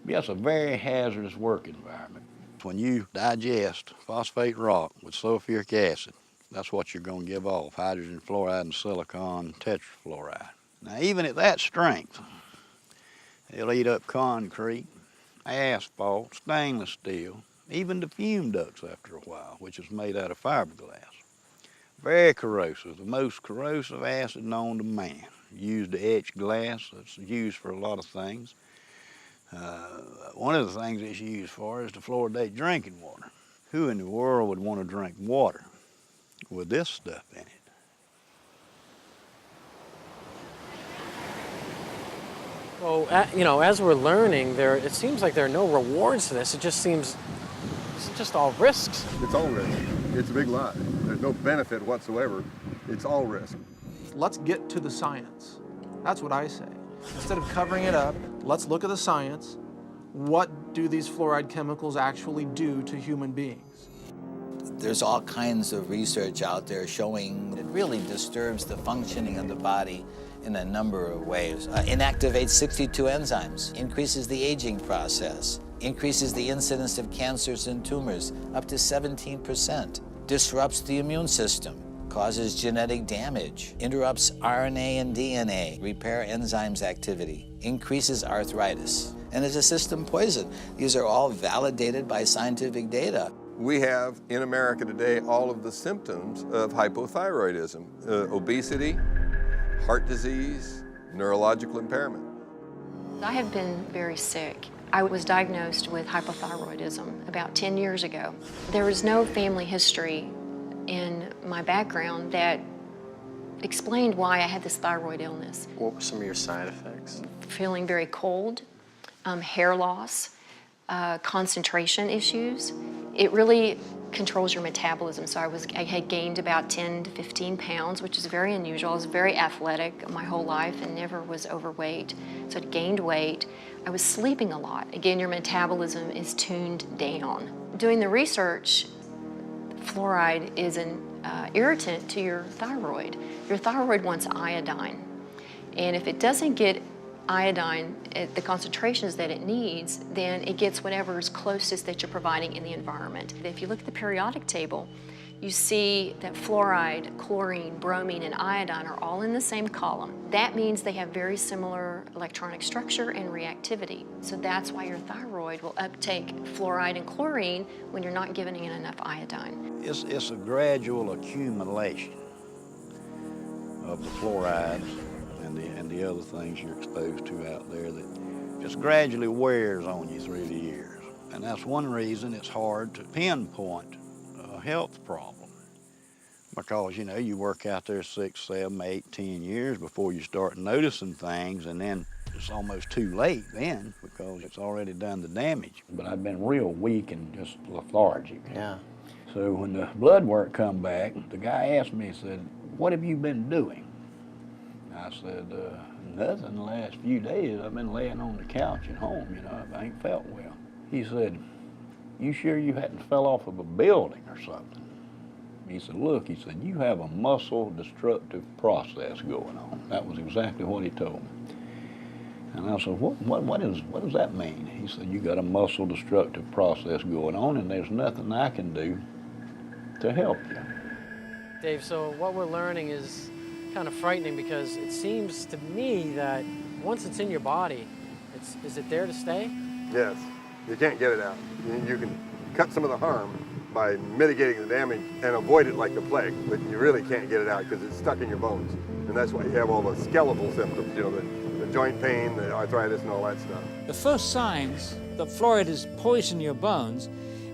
But that's a very hazardous work environment. When you digest phosphate rock with sulfuric acid, that's what you're going to give off, hydrogen fluoride and silicon tetrafluoride. Now, even at that strength, it'll eat up concrete, asphalt, stainless steel, even the fume ducts after a while, which is made out of fiberglass. Very corrosive, the most corrosive acid known to man. Used to etch glass, it's used for a lot of things. One of the things it's used for is to fluoridate drinking water. Who in the world would want to drink water with this stuff in it? Well, you know, as we're learning, it seems like there are no rewards to this. It just seems it's just all risks. It's all risk. It's a big lie. There's no benefit whatsoever. It's all risk. Let's get to the science. That's what I say. Instead of covering it up, let's look at the science. What do these fluoride chemicals actually do to human beings? There's all kinds of research out there showing it really disturbs the functioning of the body in a number of ways. Inactivates 62 enzymes, increases the aging process, increases the incidence of cancers and tumors up to 17%, disrupts the immune system, causes genetic damage, interrupts RNA and DNA, repair enzymes activity, increases arthritis, and is a system poison. These are all validated by scientific data. We have in America today all of the symptoms of hypothyroidism, obesity, heart disease, neurological impairment. I have been very sick. I was diagnosed with hypothyroidism about 10 years ago. There was no family history in my background that explained why I had this thyroid illness. What were some of your side effects? Feeling very cold, hair loss, concentration issues. It really controls your metabolism. So I had gained about 10 to 15 pounds, which is very unusual. I was very athletic my whole life and never was overweight. So I gained weight. I was sleeping a lot. Again, your metabolism is tuned down. Doing the research, fluoride is an irritant to your thyroid. Your thyroid wants iodine. And if it doesn't get iodine at the concentrations that it needs, then it gets whatever is closest that you're providing in the environment. If you look at the periodic table, you see that fluoride, chlorine, bromine, and iodine are all in the same column. That means they have very similar electronic structure and reactivity. So that's why your thyroid will uptake fluoride and chlorine when you're not giving it enough iodine. It's a gradual accumulation of the fluorides and the other things you're exposed to out there that just gradually wears on you through the years. And that's one reason it's hard to pinpoint a health problem. Because, you know, you work out there 6, 7, 8, 10 years before you start noticing things, and then it's almost too late then because it's already done the damage. But I've been real weak and just lethargic. Yeah. So when the blood work come back, the guy asked me, he said, "What have you been doing?" I said, "Nothing the last few days. I've been laying on the couch at home, you know, I ain't felt well." He said, "You sure you hadn't fell off of a building or something?" He said, "Look," he said, "you have a muscle destructive process going on." That was exactly what he told me. And I said, what does that mean? He said, "You got a muscle destructive process going on and there's nothing I can do to help you." Dave, so what we're learning is kind of frightening because it seems to me that once it's in your body, is it there to stay? Yes, you can't get it out. You can cut some of the harm by mitigating the damage and avoid it like the plague, but you really can't get it out because it's stuck in your bones. And that's why you have all the skeletal symptoms, you know, the joint pain, the arthritis, and all that stuff. The first signs that fluoride is poisoning your bones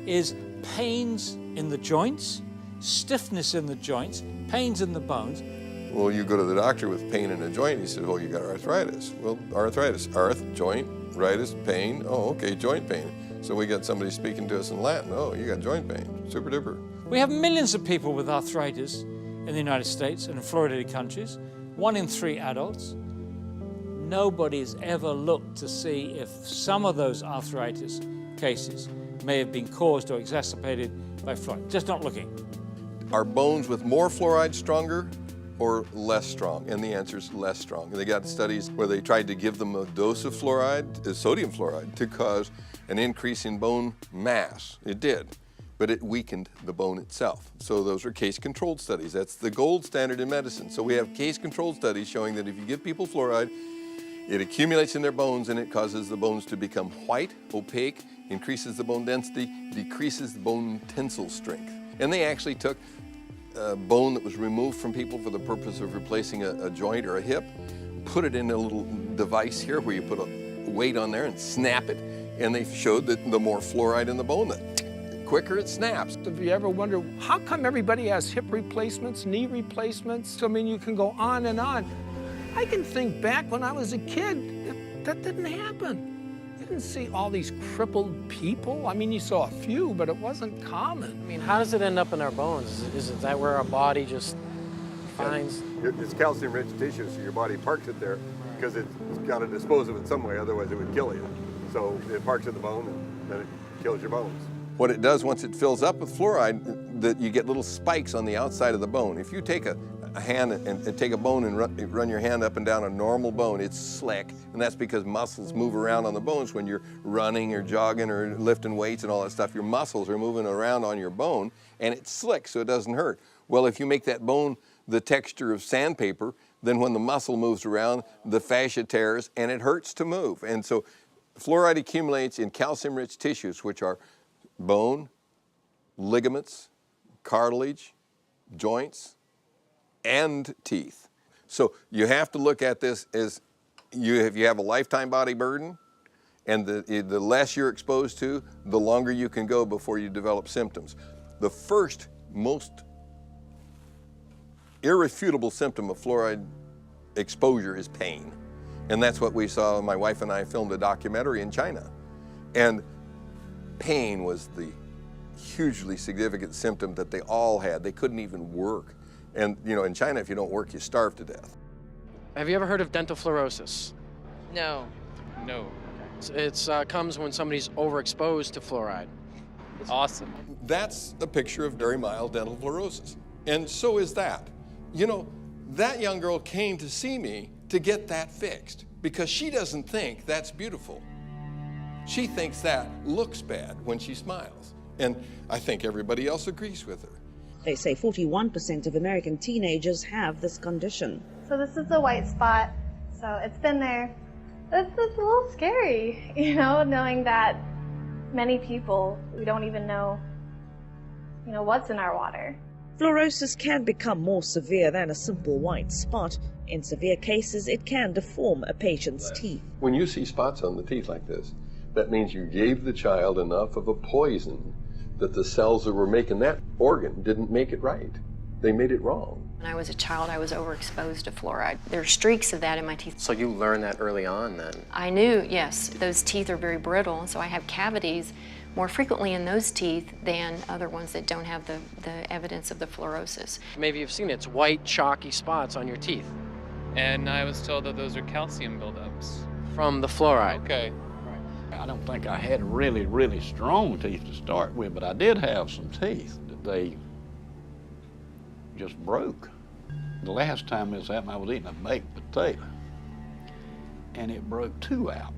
is pains in the joints, stiffness in the joints, pains in the bones. Well, you go to the doctor with pain in a joint, he said, "Oh, you got arthritis." Well, arthritis, joint, ritis, pain. Oh, okay, joint pain. So we got somebody speaking to us in Latin. "Oh, you got joint pain, super duper." We have millions of people with arthritis in the United States and in fluoridated countries, 1 in 3 adults. Nobody's ever looked to see if some of those arthritis cases may have been caused or exacerbated by fluoride. Just not looking. Are bones with more fluoride stronger or less strong? And the answer is less strong. And they got studies where they tried to give them a dose of fluoride, sodium fluoride, to cause an increase in bone mass. It did, but it weakened the bone itself. So those are case-controlled studies. That's the gold standard in medicine. So we have case-controlled studies showing that if you give people fluoride It accumulates in their bones and it causes the bones to become white, opaque, increases the bone density, decreases the bone tensile strength. And they actually took bone that was removed from people for the purpose of replacing a joint or a hip, put it in a little device here where you put a weight on there and snap it, and they showed that the more fluoride in the bone, the quicker it snaps. If you ever wonder, how come everybody has hip replacements, knee replacements? I mean, you can go on and on. I can think back when I was a kid, that didn't happen. You didn't see all these crippled people. I mean, you saw a few, but it wasn't common. I mean, how does it end up in our bones? Is it that where our body just finds? It's calcium-rich tissue, so your body parks it there because it's got to dispose of it some way, otherwise it would kill you. So it parks in the bone and then it kills your bones. What it does once it fills up with fluoride, that you get little spikes on the outside of the bone. If you take a hand and take a bone and run your hand up and down a normal bone, it's slick, and that's because muscles move around on the bones when you're running or jogging or lifting weights and all that stuff. Your muscles are moving around on your bone, and it's slick, so it doesn't hurt. Well, if you make that bone the texture of sandpaper, then when the muscle moves around, the fascia tears, and it hurts to move. And so fluoride accumulates in calcium-rich tissues, which are bone, ligaments, cartilage, joints, and teeth. So you have to look at this as if you have a lifetime body burden, and the less you're exposed to, the longer you can go before you develop symptoms. The first, most irrefutable symptom of fluoride exposure is pain. And that's what we saw. My wife and I filmed a documentary in China. And pain was the hugely significant symptom that they all had. They couldn't even work. And you know, in China, if you don't work, you starve to death. Have you ever heard of dental fluorosis? No. No. It comes when somebody's overexposed to fluoride. Awesome. That's a picture of very mild dental fluorosis. And so is that. You know, that young girl came to see me to get that fixed because she doesn't think that's beautiful. She thinks that looks bad when she smiles. And I think everybody else agrees with her. They say 41% of American teenagers have this condition. So this is a white spot, so it's been there. It's a little scary, you know, knowing that many people, we don't even know, what's in our water. Fluorosis can become more severe than a simple white spot. In severe cases, it can deform a patient's teeth. When you see spots on the teeth like this, that means you gave the child enough of a poison that the cells that were making that organ didn't make it right. They made it wrong. When I was a child, I was overexposed to fluoride. There are streaks of that in my teeth. So you learned that early on then? I knew, yes. Those teeth are very brittle, and so I have cavities more frequently in those teeth than other ones that don't have the evidence of the fluorosis. Maybe you've seen it. It's white, chalky spots on your teeth. And I was told that those are calcium buildups. From the fluoride. Okay. I don't think I had really, really strong teeth to start with, but I did have some teeth that they just broke. The last time this happened, I was eating a baked potato, and it broke two out.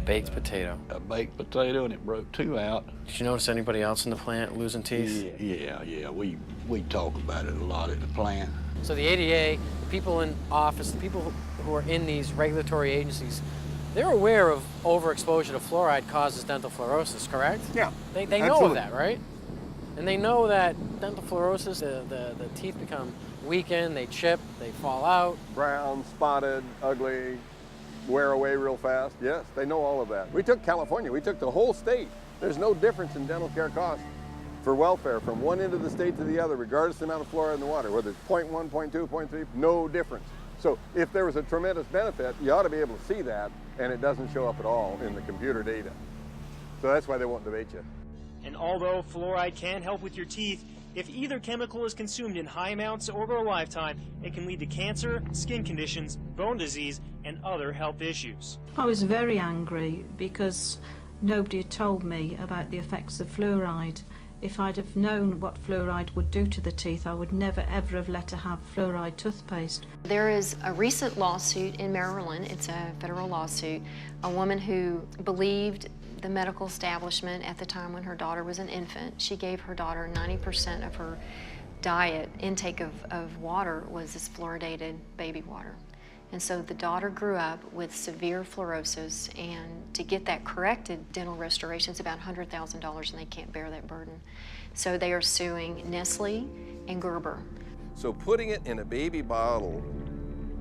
Baked potato? A baked potato, and it broke two out. Did you notice anybody else in the plant losing teeth? Yeah. We talk about it a lot at the plant. So the ADA, the people in office, the people who are in these regulatory agencies, they're aware of overexposure to fluoride causes dental fluorosis, correct? Yeah. They know of that, right? And they know that dental fluorosis, the teeth become weakened, they chip, they fall out. Brown, spotted, ugly, wear away real fast. Yes, they know all of that. We took California, we took the whole state. There's no difference in dental care costs for welfare from one end of the state to the other, regardless of the amount of fluoride in the water, whether it's 0.1, 0.2, 0.3, no difference. So if there was a tremendous benefit, you ought to be able to see that, and it doesn't show up at all in the computer data. So that's why they won't debate you. And although fluoride can help with your teeth, if either chemical is consumed in high amounts over a lifetime, it can lead to cancer, skin conditions, bone disease, and other health issues. I was very angry because nobody had told me about the effects of fluoride. If I'd have known what fluoride would do to the teeth, I would never ever have let her have fluoride toothpaste. There is a recent lawsuit in Maryland, it's a federal lawsuit, a woman who believed the medical establishment at the time when her daughter was an infant. She gave her daughter 90% of her diet, intake of water was this fluoridated baby water. And so the daughter grew up with severe fluorosis, and to get that corrected, dental restoration is about $100,000, and they can't bear that burden. So they are suing Nestle and Gerber. So putting it in a baby bottle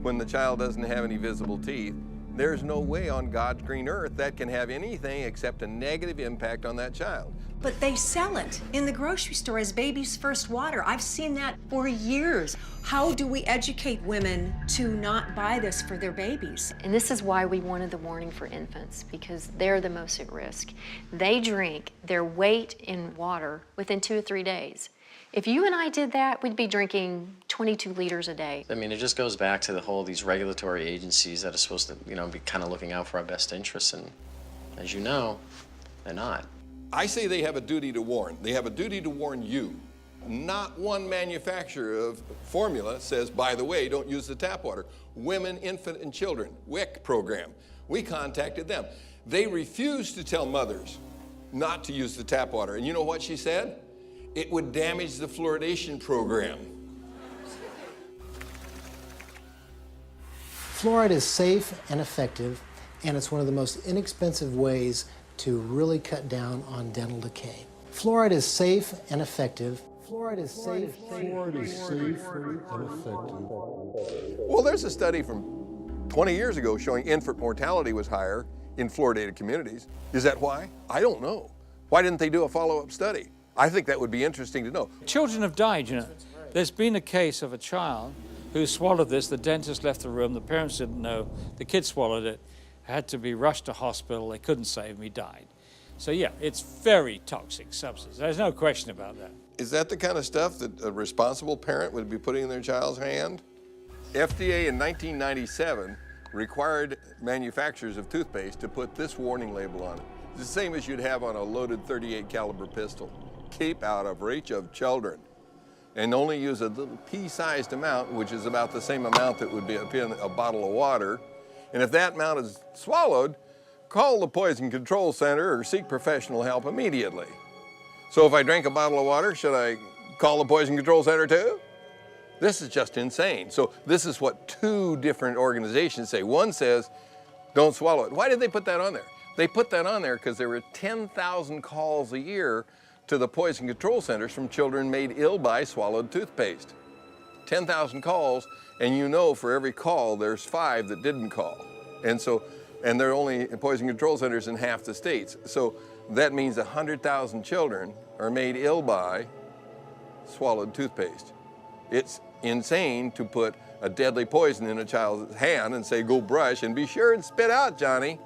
when the child doesn't have any visible teeth, there's no way on God's green earth that can have anything except a negative impact on that child. But they sell it in the grocery store as baby's first water. I've seen that for years. How do we educate women to not buy this for their babies? And this is why we wanted the warning for infants, because they're the most at risk. They drink their weight in water within 2 or 3 days. If you and I did that, we'd be drinking 22 liters a day. I mean, it just goes back to the whole, these regulatory agencies that are supposed to, be kind of looking out for our best interests, and as you know, they're not. I say they have a duty to warn. They have a duty to warn you. Not one manufacturer of formula says, by the way, don't use the tap water. Women, Infant, and Children, WIC program. We contacted them. They refused to tell mothers not to use the tap water. And you know what she said? It would damage the fluoridation program. Fluoride is safe and effective, and it's one of the most inexpensive ways to really cut down on dental decay. Fluoride is safe and effective. Fluoride is safe and effective. Well, there's a study from 20 years ago showing infant mortality was higher in fluoridated communities. Is that why? I don't know. Why didn't they do a follow-up study? I think that would be interesting to know. Children have died, you know. There's been a case of a child who swallowed this. The dentist left the room. The parents didn't know. The kid swallowed it, had to be rushed to hospital. They couldn't save him. He died. So yeah, it's very toxic substance. There's no question about that. Is that the kind of stuff that a responsible parent would be putting in their child's hand? FDA in 1997 required manufacturers of toothpaste to put this warning label on it. It's the same as you'd have on a loaded .38 caliber pistol. Keep out of reach of children. And only use a little pea-sized amount, which is about the same amount that would be in a bottle of water. And if that amount is swallowed, call the Poison Control Center or seek professional help immediately. So if I drink a bottle of water, should I call the Poison Control Center too? This is just insane. So this is what 2 different organizations say. One says, don't swallow it. Why did they put that on there? They put that on there because there were 10,000 calls a year to the Poison Control Centers from children made ill by swallowed toothpaste. 10,000 calls, and you know for every call there's 5 that didn't call. And there are only Poison Control Centers in half the states. So that means 100,000 children are made ill by swallowed toothpaste. It's insane to put a deadly poison in a child's hand and say, go brush and be sure and spit out, Johnny.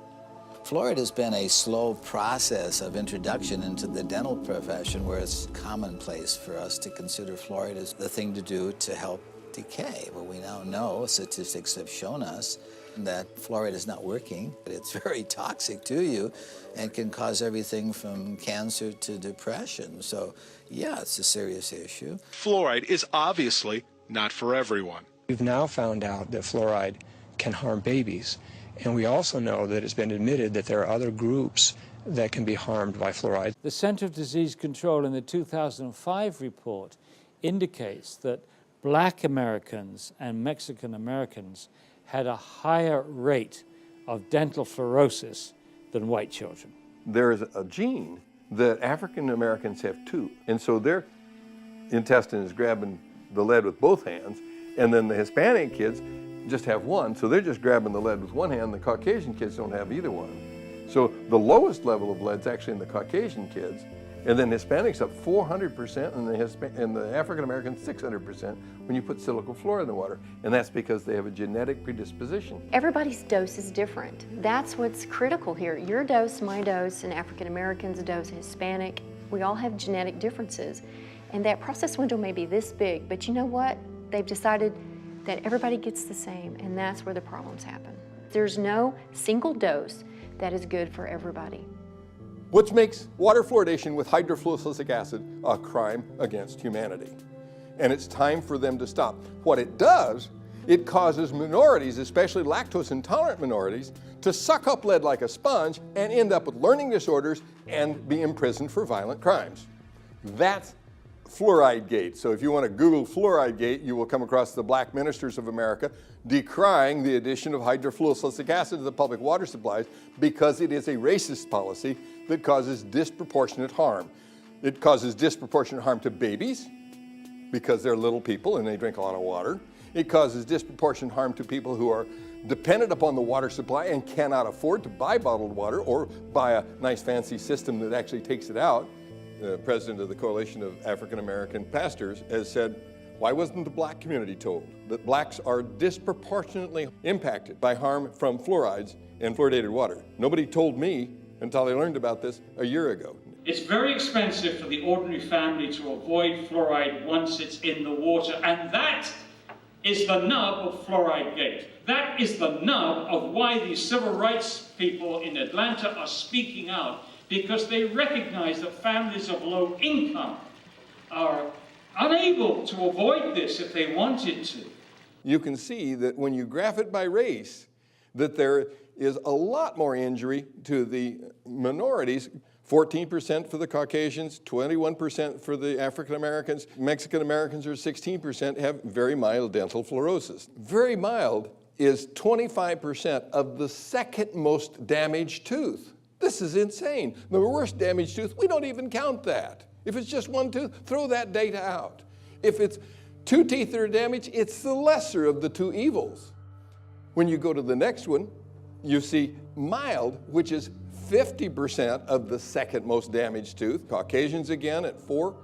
Fluoride has been a slow process of introduction into the dental profession where it's commonplace for us to consider fluoride as the thing to do to help decay. But we now know, statistics have shown us, that fluoride is not working. It's very toxic to you and can cause everything from cancer to depression. So yeah, it's a serious issue. Fluoride is obviously not for everyone. We've now found out that fluoride can harm babies. And we also know that it's been admitted that there are other groups that can be harmed by fluoride. The Center of Disease Control in the 2005 report indicates that Black Americans and Mexican Americans had a higher rate of dental fluorosis than white children. There's a gene that African Americans have too. And so their intestine is grabbing the lead with both hands, and then the Hispanic kids just have one, so they're just grabbing the lead with one hand. The Caucasian kids don't have either one. So the lowest level of lead's actually in the Caucasian kids, and then Hispanics up 400%, and the African Americans 600% when you put silicon fluoride in the water, and that's because they have a genetic predisposition. Everybody's dose is different. That's what's critical here. Your dose, my dose, and African Americans' dose, Hispanic, we all have genetic differences, and that process window may be this big, but you know what? They've decided that everybody gets the same, and that's where the problems happen. There's no single dose that is good for everybody. Which makes water fluoridation with hydrofluorosilicic acid a crime against humanity. And it's time for them to stop. What it does, it causes minorities, especially lactose intolerant minorities, to suck up lead like a sponge and end up with learning disorders and be imprisoned for violent crimes. That's Fluoride Gate. So if you want to Google Fluoride Gate, you will come across the black ministers of America decrying the addition of hydrofluorosilicic acid to the public water supplies because it is a racist policy that causes disproportionate harm. It causes disproportionate harm to babies because they're little people and they drink a lot of water. It causes disproportionate harm to people who are dependent upon the water supply and cannot afford to buy bottled water or buy a nice fancy system that actually takes it out. The president of the Coalition of African American Pastors has said, why wasn't the black community told that blacks are disproportionately impacted by harm from fluorides and fluoridated water? Nobody told me until I learned about this a year ago. It's very expensive for the ordinary family to avoid fluoride once it's in the water, and that is the nub of Fluoride Gate. That is the nub of why these civil rights people in Atlanta are speaking out, because they recognize that families of low income are unable to avoid this if they wanted to. You can see that when you graph it by race, that there is a lot more injury to the minorities. 14% for the Caucasians, 21% for the African Americans. Mexican Americans are 16% have very mild dental fluorosis. Very mild is 25% of the second most damaged tooth. This is insane. The worst damaged tooth, we don't even count that. If it's just one tooth, throw that data out. If it's two teeth that are damaged, it's the lesser of the two evils. When you go to the next one, you see mild, which is 50% of the second most damaged tooth. Caucasians again at 4,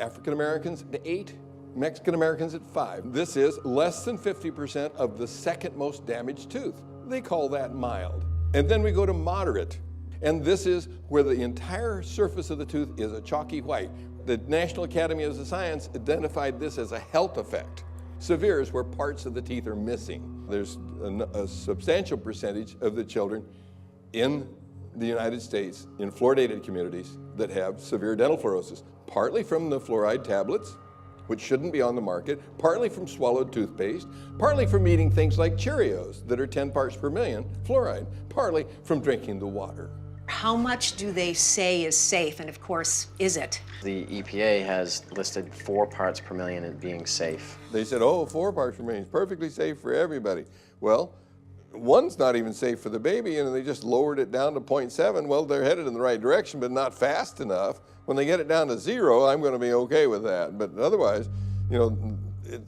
African Americans at 8, Mexican Americans at 5. This is less than 50% of the second most damaged tooth. They call that mild. And then we go to moderate. And this is where the entire surface of the tooth is a chalky white. The National Academy of Sciences identified this as a health effect. Severe is where parts of the teeth are missing. There's a substantial percentage of the children in the United States in fluoridated communities that have severe dental fluorosis, partly from the fluoride tablets, which shouldn't be on the market, partly from swallowed toothpaste, partly from eating things like Cheerios that are 10 parts per million fluoride, partly from drinking the water. How much do they say is safe, and of course, is it? The EPA has listed 4 parts per million as being safe. They said, oh, 4 parts per million is perfectly safe for everybody. Well, one's not even safe for the baby, and they just lowered it down to 0.7. Well, they're headed in the right direction, but not fast enough. When they get it down to 0, I'm going to be okay with that. But otherwise, you know,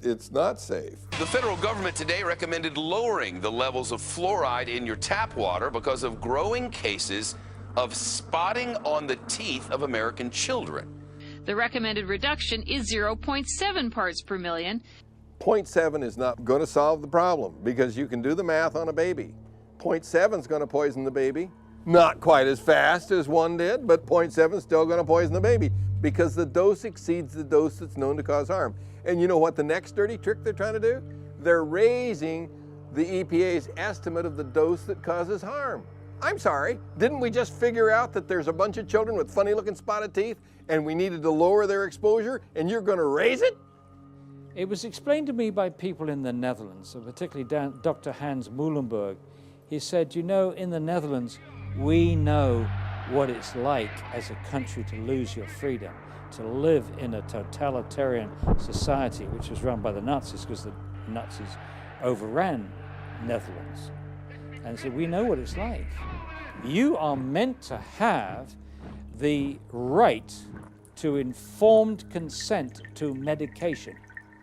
it's not safe. The federal government today recommended lowering the levels of fluoride in your tap water because of growing cases of spotting on the teeth of American children. The recommended reduction is 0.7 parts per million. 0.7 is not going to solve the problem because you can do the math on a baby. 0.7 is going to poison the baby. Not quite as fast as 1 did, but 0.7 is still going to poison the baby because the dose exceeds the dose that's known to cause harm. And you know what the next dirty trick they're trying to do? They're raising the EPA's estimate of the dose that causes harm. I'm sorry, didn't we just figure out that there's a bunch of children with funny looking spotted teeth and we needed to lower their exposure and you're going to raise it? It was explained to me by people in the Netherlands, particularly Dr. Hans Muhlenberg. He said, you know, in the Netherlands, we know what it's like as a country to lose your freedom, to live in a totalitarian society, which was run by the Nazis because the Nazis overran Netherlands. And so we know what it's like. You are meant to have the right to informed consent to medication.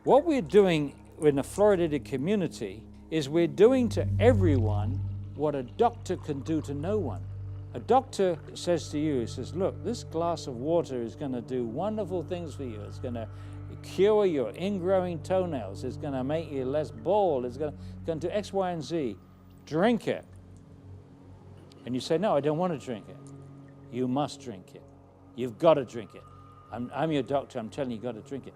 What we're doing in a fluoridated community is we're doing to everyone what a doctor can do to no one. A doctor says to you, he says, look, this glass of water is going to do wonderful things for you. It's going to cure your ingrowing toenails. It's going to make you less bald. It's going to do X, Y, and Z. Drink it. And you say, no, I don't want to drink it. You must drink it. You've got to drink it. I'm your doctor. I'm telling you, you've got to drink it.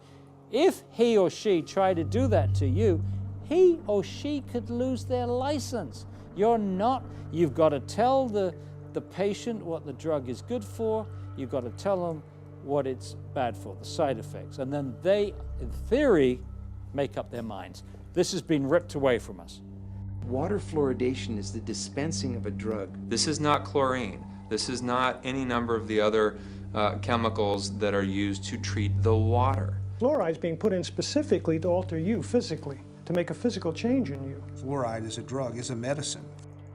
If he or she tried to do that to you, he or she could lose their license. You've got to tell the patient what the drug is good for. You've got to tell them what it's bad for, the side effects. And then they, in theory, make up their minds. This has been ripped away from us. Water fluoridation is the dispensing of a drug. This is not chlorine. This is not any number of the other chemicals that are used to treat the water. Fluoride is being put in specifically to alter you physically, to make a physical change in you. Fluoride is a drug, is a medicine.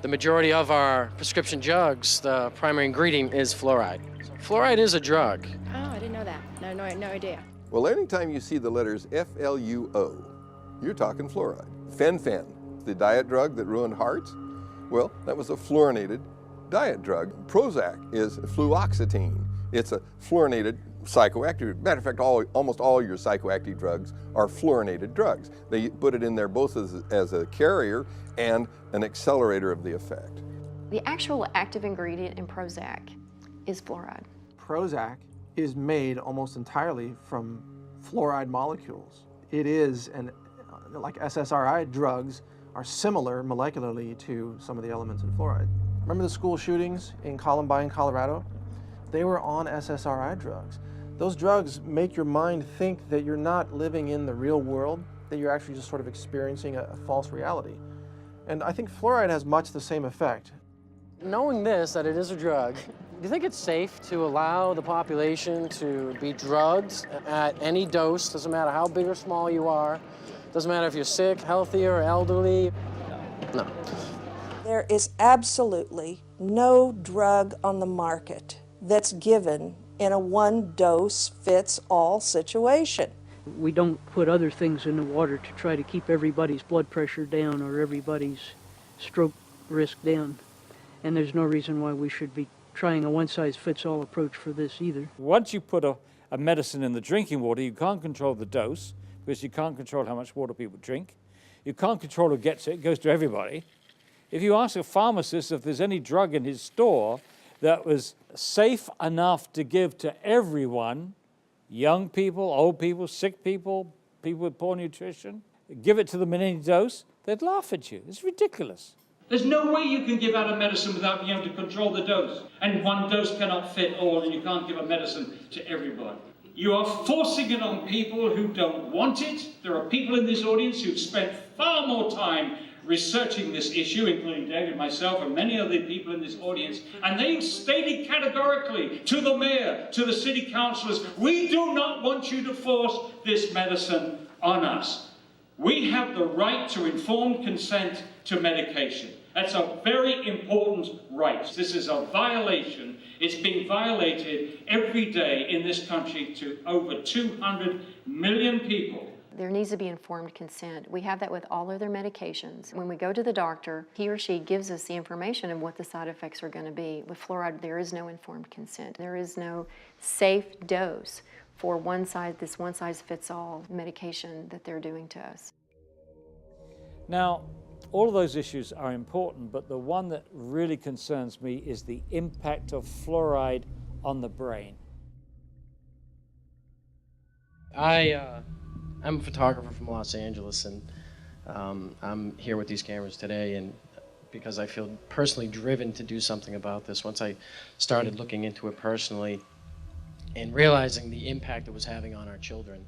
The majority of our prescription drugs, the primary ingredient is fluoride. Fluoride is a drug. Oh, I didn't know that. No idea. Well, anytime you see the letters FLUO, you're talking fluoride. Fen-phen, the diet drug that ruined hearts, well, that was a fluorinated diet drug. Prozac is fluoxetine. It's a fluorinated psychoactive. Matter of fact, almost all your psychoactive drugs are fluorinated drugs. They put it in there both as a carrier and an accelerator of the effect. The actual active ingredient in Prozac is fluoride. Prozac is made almost entirely from fluoride molecules. It is, like SSRI drugs are similar molecularly to some of the elements in fluoride. Remember the school shootings in Columbine, Colorado? They were on SSRI drugs. Those drugs make your mind think that you're not living in the real world, that you're actually just sort of experiencing a false reality. And I think fluoride has much the same effect. Knowing this, that it is a drug, do you think it's safe to allow the population to be drugged at any dose? Doesn't matter how big or small you are. Doesn't matter if you're sick, healthy, or elderly. No. There is absolutely no drug on the market that's given in a one-dose-fits-all situation. We don't put other things in the water to try to keep everybody's blood pressure down or everybody's stroke risk down. And there's no reason why we should be trying a one-size-fits-all approach for this either. Once you put a medicine in the drinking water, you can't control the dose because you can't control how much water people drink. You can't control who gets it. It goes to everybody. If you ask a pharmacist if there's any drug in his store that was safe enough to give to everyone, young people, old people, sick people, people with poor nutrition, give it to them in any dose, they'd laugh at you. It's ridiculous. There's no way you can give out a medicine without being able to control the dose. And one dose cannot fit all, and you can't give a medicine to everybody. You are forcing it on people who don't want it. There are people in this audience who've spent far more time researching this issue, including David, myself, and many other people in this audience, and they've stated categorically to the mayor, to the city councillors, we do not want you to force this medicine on us. We have the right to informed consent to medication. That's a very important right. This is a violation. It's being violated every day in this country to over 200 million people. There needs to be informed consent. We have that with all other medications. When we go to the doctor, he or she gives us the information of what the side effects are going to be. With fluoride, there is no informed consent. There is no safe dose for this one-size-fits-all medication that they're doing to us. Now, all of those issues are important, but the one that really concerns me is the impact of fluoride on the brain. I'm a photographer from Los Angeles, and I'm here with these cameras today, and because I feel personally driven to do something about this. Once I started looking into it personally and realizing the impact it was having on our children,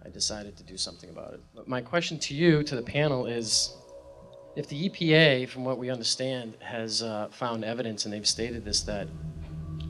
I decided to do something about it. But my question to you, to the panel, is if the EPA, from what we understand, has found evidence, and they've stated this, that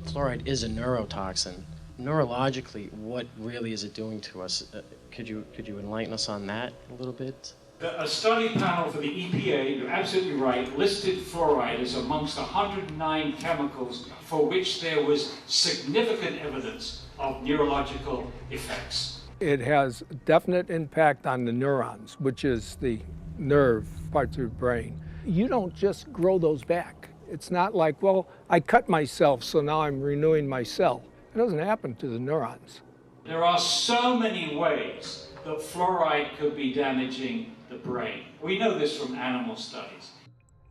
fluoride is a neurotoxin, neurologically, what really is it doing to us? Could you enlighten us on that a little bit? A study panel for the EPA, you're absolutely right, listed fluoride as amongst 109 chemicals for which there was significant evidence of neurological effects. It has definite impact on the neurons, which is the nerve parts of the brain. You don't just grow those back. It's not like, well, I cut myself, so now I'm renewing my cell. It doesn't happen to the neurons. There are so many ways that fluoride could be damaging the brain. We know this from animal studies.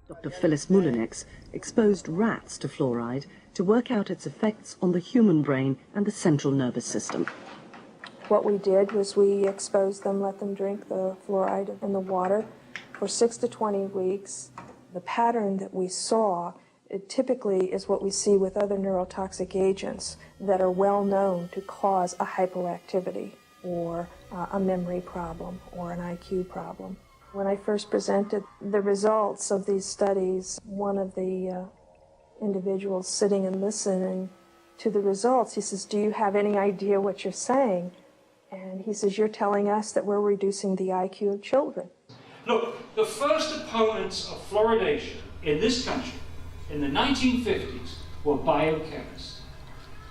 Dr. Phyllis Moulinex exposed rats to fluoride to work out its effects on the human brain and the central nervous system. What we did was we exposed them, let them drink the fluoride in the water for 6 to 20 weeks. The pattern that we saw, it typically is what we see with other neurotoxic agents that are well known to cause a hypoactivity or a memory problem or an IQ problem. When I first presented the results of these studies, one of the individuals sitting and listening to the results, he says, do you have any idea what you're saying? And he says, you're telling us that we're reducing the IQ of children. Look, the first opponents of fluoridation in this country in the 1950s were biochemists.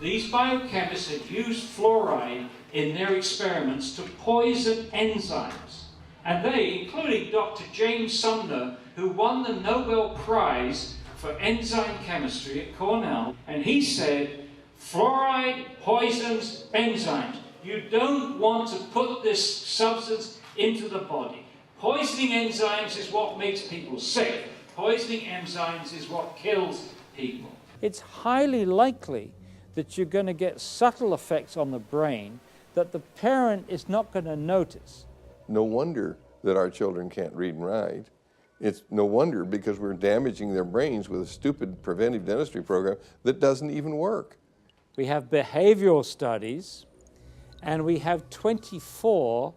These biochemists had used fluoride in their experiments to poison enzymes. And they, including Dr. James Sumner, who won the Nobel Prize for enzyme chemistry at Cornell, and he said, fluoride poisons enzymes. You don't want to put this substance into the body. Poisoning enzymes is what makes people sick. Poisoning enzymes is what kills people. It's highly likely that you're going to get subtle effects on the brain that the parent is not going to notice. No wonder that our children can't read and write. It's no wonder because we're damaging their brains with a stupid preventive dentistry program that doesn't even work. We have behavioral studies, and we have 24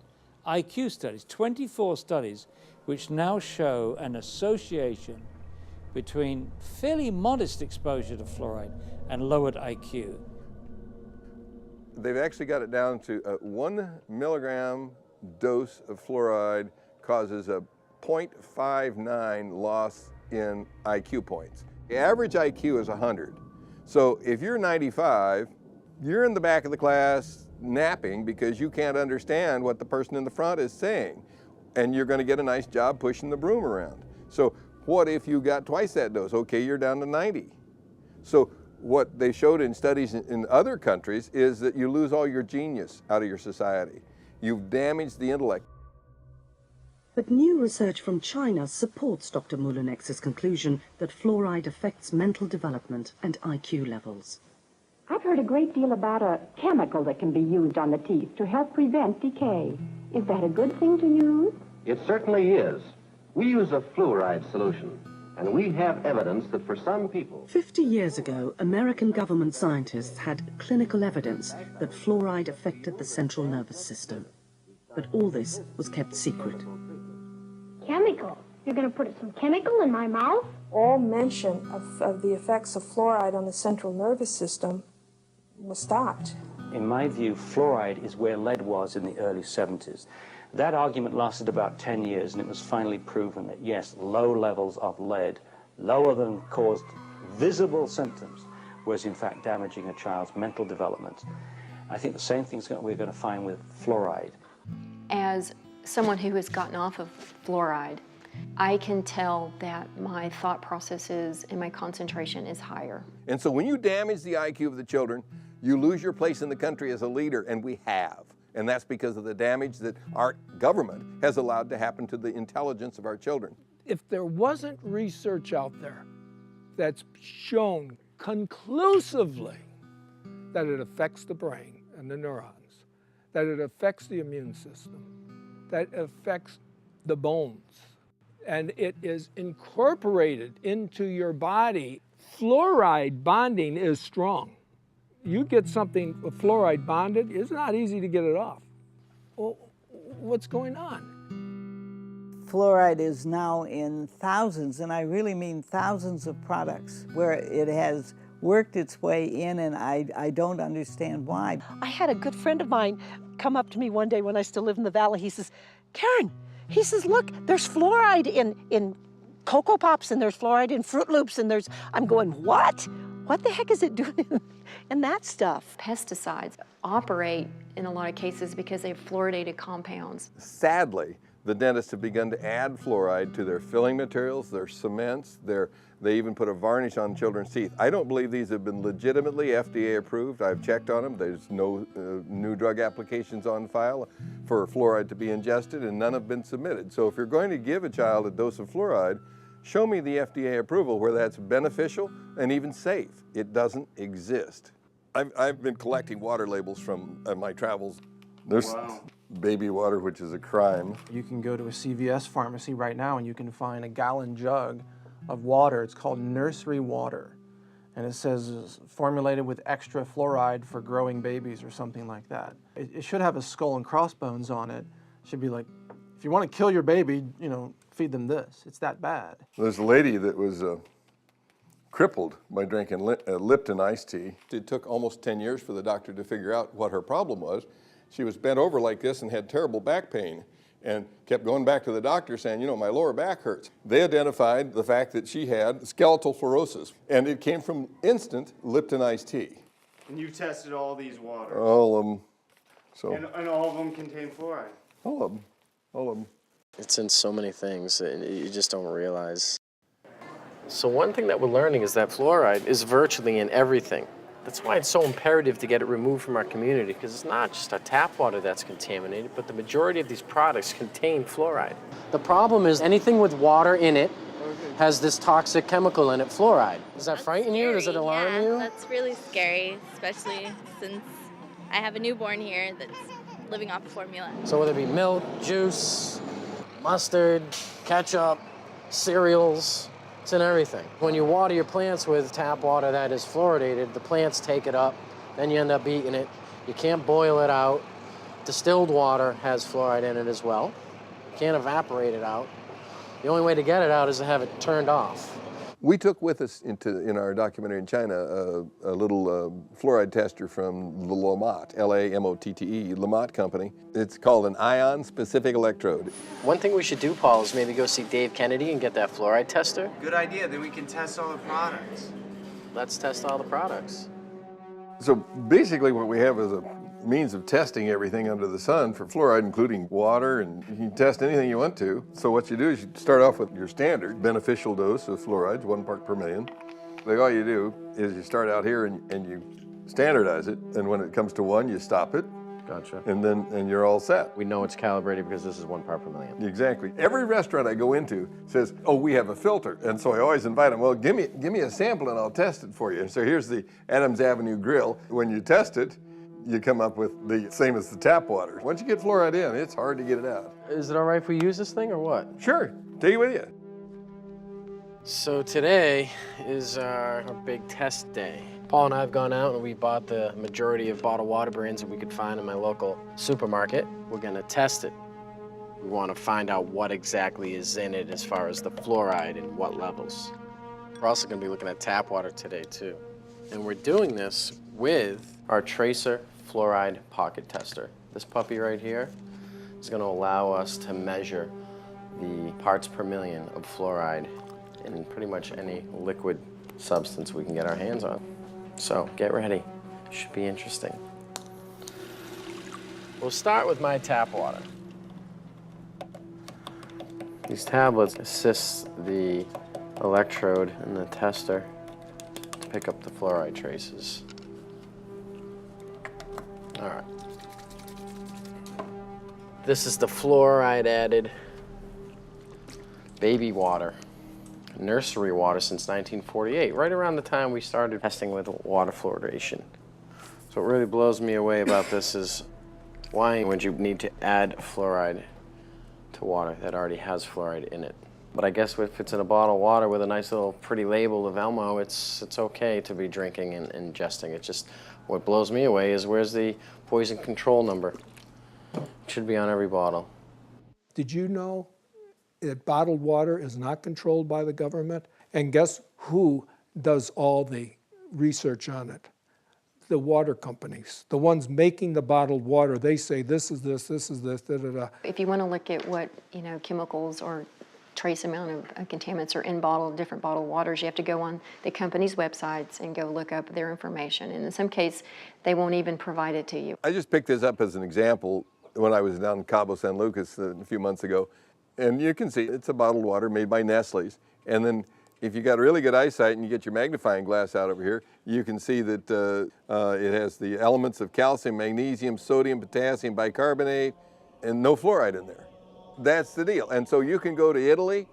IQ studies, 24 studies which now show an association between fairly modest exposure to fluoride and lowered IQ. They've actually got it down to a 1 milligram dose of fluoride causes a 0.59 loss in IQ points. The average IQ is 100. So if you're 95, you're in the back of the class napping because you can't understand what the person in the front is saying. And you're going to get a nice job pushing the broom around. So what if you got twice that dose? Okay, you're down to 90. So what they showed in studies in other countries is that you lose all your genius out of your society. You've damaged the intellect. But new research from China supports Dr. Mullenex's conclusion that fluoride affects mental development and IQ levels. I've heard a great deal about a chemical that can be used on the teeth to help prevent decay. Is that a good thing to use? It certainly is. We use a fluoride solution, and we have evidence that for some people... 50 years ago, American government scientists had clinical evidence that fluoride affected the central nervous system. But all this was kept secret. Chemical? You're going to put some chemical in my mouth? All mention of the effects of fluoride on the central nervous system was stopped. In my view, fluoride is where lead was in the early 70s. That argument lasted about 10 years, and it was finally proven that, yes, low levels of lead, lower than caused visible symptoms, was in fact damaging a child's mental development. I think the same thing's we're going to find with fluoride. As someone who has gotten off of fluoride, I can tell that my thought processes and my concentration is higher. And so when you damage the IQ of the children, you lose your place in the country as a leader, and we have. And that's because of the damage that our government has allowed to happen to the intelligence of our children. If there wasn't research out there that's shown conclusively that it affects the brain and the neurons, that it affects the immune system, that it affects the bones, and it is incorporated into your body, fluoride bonding is strong. You get something with fluoride bonded, it's not easy to get it off. Well, what's going on? Fluoride is now in thousands, and I really mean thousands of products where it has worked its way in, and I don't understand why. I had a good friend of mine come up to me one day when I still lived in the valley. He says, Karen, he says, look, there's fluoride in Cocoa Pops, and there's fluoride in Fruit Loops, and there's, I'm going, what? What the heck is it doing in that stuff? Pesticides operate in a lot of cases because they have fluoridated compounds. Sadly, the dentists have begun to add fluoride to their filling materials, their cements, they even put a varnish on children's teeth. I don't believe these have been legitimately FDA approved. I've checked on them. There's no new drug applications on file for fluoride to be ingested, and none have been submitted. So if you're going to give a child a dose of fluoride, show me the FDA approval where that's beneficial and even safe. It doesn't exist. I've been collecting water labels from my travels. There's baby water, which is a crime. You can go to a CVS pharmacy right now and you can find a gallon jug of water. It's called nursery water. And it says it's formulated with extra fluoride for growing babies or something like that. It should have a skull and crossbones on it. It should be like, if you want to kill your baby, you know, feed them this. It's that bad. There's a lady that was crippled by drinking Lipton iced tea. It took almost 10 years for the doctor to figure out what her problem was. She was bent over like this and had terrible back pain and kept going back to the doctor saying, you know, my lower back hurts. They identified the fact that she had skeletal fluorosis, and it came from instant Lipton iced tea. And you've tested all these waters? All of them. So. And all of them contain fluoride? All of them. All of them. It's in so many things that you just don't realize. So one thing that we're learning is that fluoride is virtually in everything. That's why it's so imperative to get it removed from our community, because it's not just our tap water that's contaminated, but the majority of these products contain fluoride. The problem is anything with water in it has this toxic chemical in it, fluoride. Does that frighten you? Does it alarm you? That's really scary, especially since I have a newborn here that's living off of formula. So whether it be milk, juice, mustard, ketchup, cereals, it's in everything. When you water your plants with tap water that is fluoridated, the plants take it up, then you end up eating it. You can't boil it out. Distilled water has fluoride in it as well. You can't evaporate it out. The only way to get it out is to have it turned off. We took with us in our documentary in China a little fluoride tester from the Lamotte, L-A-M-O-T-T-E, Lamotte company. It's called an ion-specific electrode. One thing we should do, Paul, is maybe go see Dave Kennedy and get that fluoride tester. Good idea, then we can test all the products. Let's test all the products. So basically what we have is a means of testing everything under the sun for fluoride, including water, and you can test anything you want to. So what you do is you start off with your standard beneficial dose of fluoride, 1 part per million. Like all you do is you start out here and you standardize it, and when it comes to 1, you stop it. Gotcha. And you're all set. We know it's calibrated because this is 1 part per million. Exactly. Every restaurant I go into says, oh, we have a filter. And so I always invite them, well, give me a sample and I'll test it for you. And so here's the Adams Avenue Grill. When you test it, you come up with the same as the tap water. Once you get fluoride in, it's hard to get it out. Is it all right if we use this thing or what? Sure, take it with you. So today is our big test day. Paul and I have gone out and we bought the majority of bottled water brands that we could find in my local supermarket. We're gonna test it. We wanna find out what exactly is in it as far as the fluoride and what levels. We're also gonna be looking at tap water today too. And we're doing this with our Tracer fluoride pocket tester. This puppy right here is going to allow us to measure the parts per million of fluoride in pretty much any liquid substance we can get our hands on. So get ready, should be interesting. We'll start with my tap water. These tablets assist the electrode in the tester to pick up the fluoride traces. All right. This is the fluoride added baby water, nursery water since 1948, right around the time we started testing with water fluoridation. So what really blows me away about this is why would you need to add fluoride to water that already has fluoride in it? But I guess if it's in a bottle of water with a nice little pretty label of Elmo, it's okay to be drinking and ingesting. It's just, what blows me away is where's the poison control number? It should be on every bottle. Did you know that bottled water is not controlled by the government? And guess who does all the research on it? The water companies, the ones making the bottled water. They say this is this is this, da da da. If you want to look at what, chemicals or trace amount of contaminants are in different bottled waters, you have to go on the company's websites and go look up their information. And in some case, they won't even provide it to you. I just picked this up as an example when I was down in Cabo San Lucas a few months ago. And you can see it's a bottled water made by Nestle's. And then if you got really good eyesight and you get your magnifying glass out over here, you can see that it has the elements of calcium, magnesium, sodium, potassium, bicarbonate, and no fluoride in there. That's the deal. And so you can go to Italy,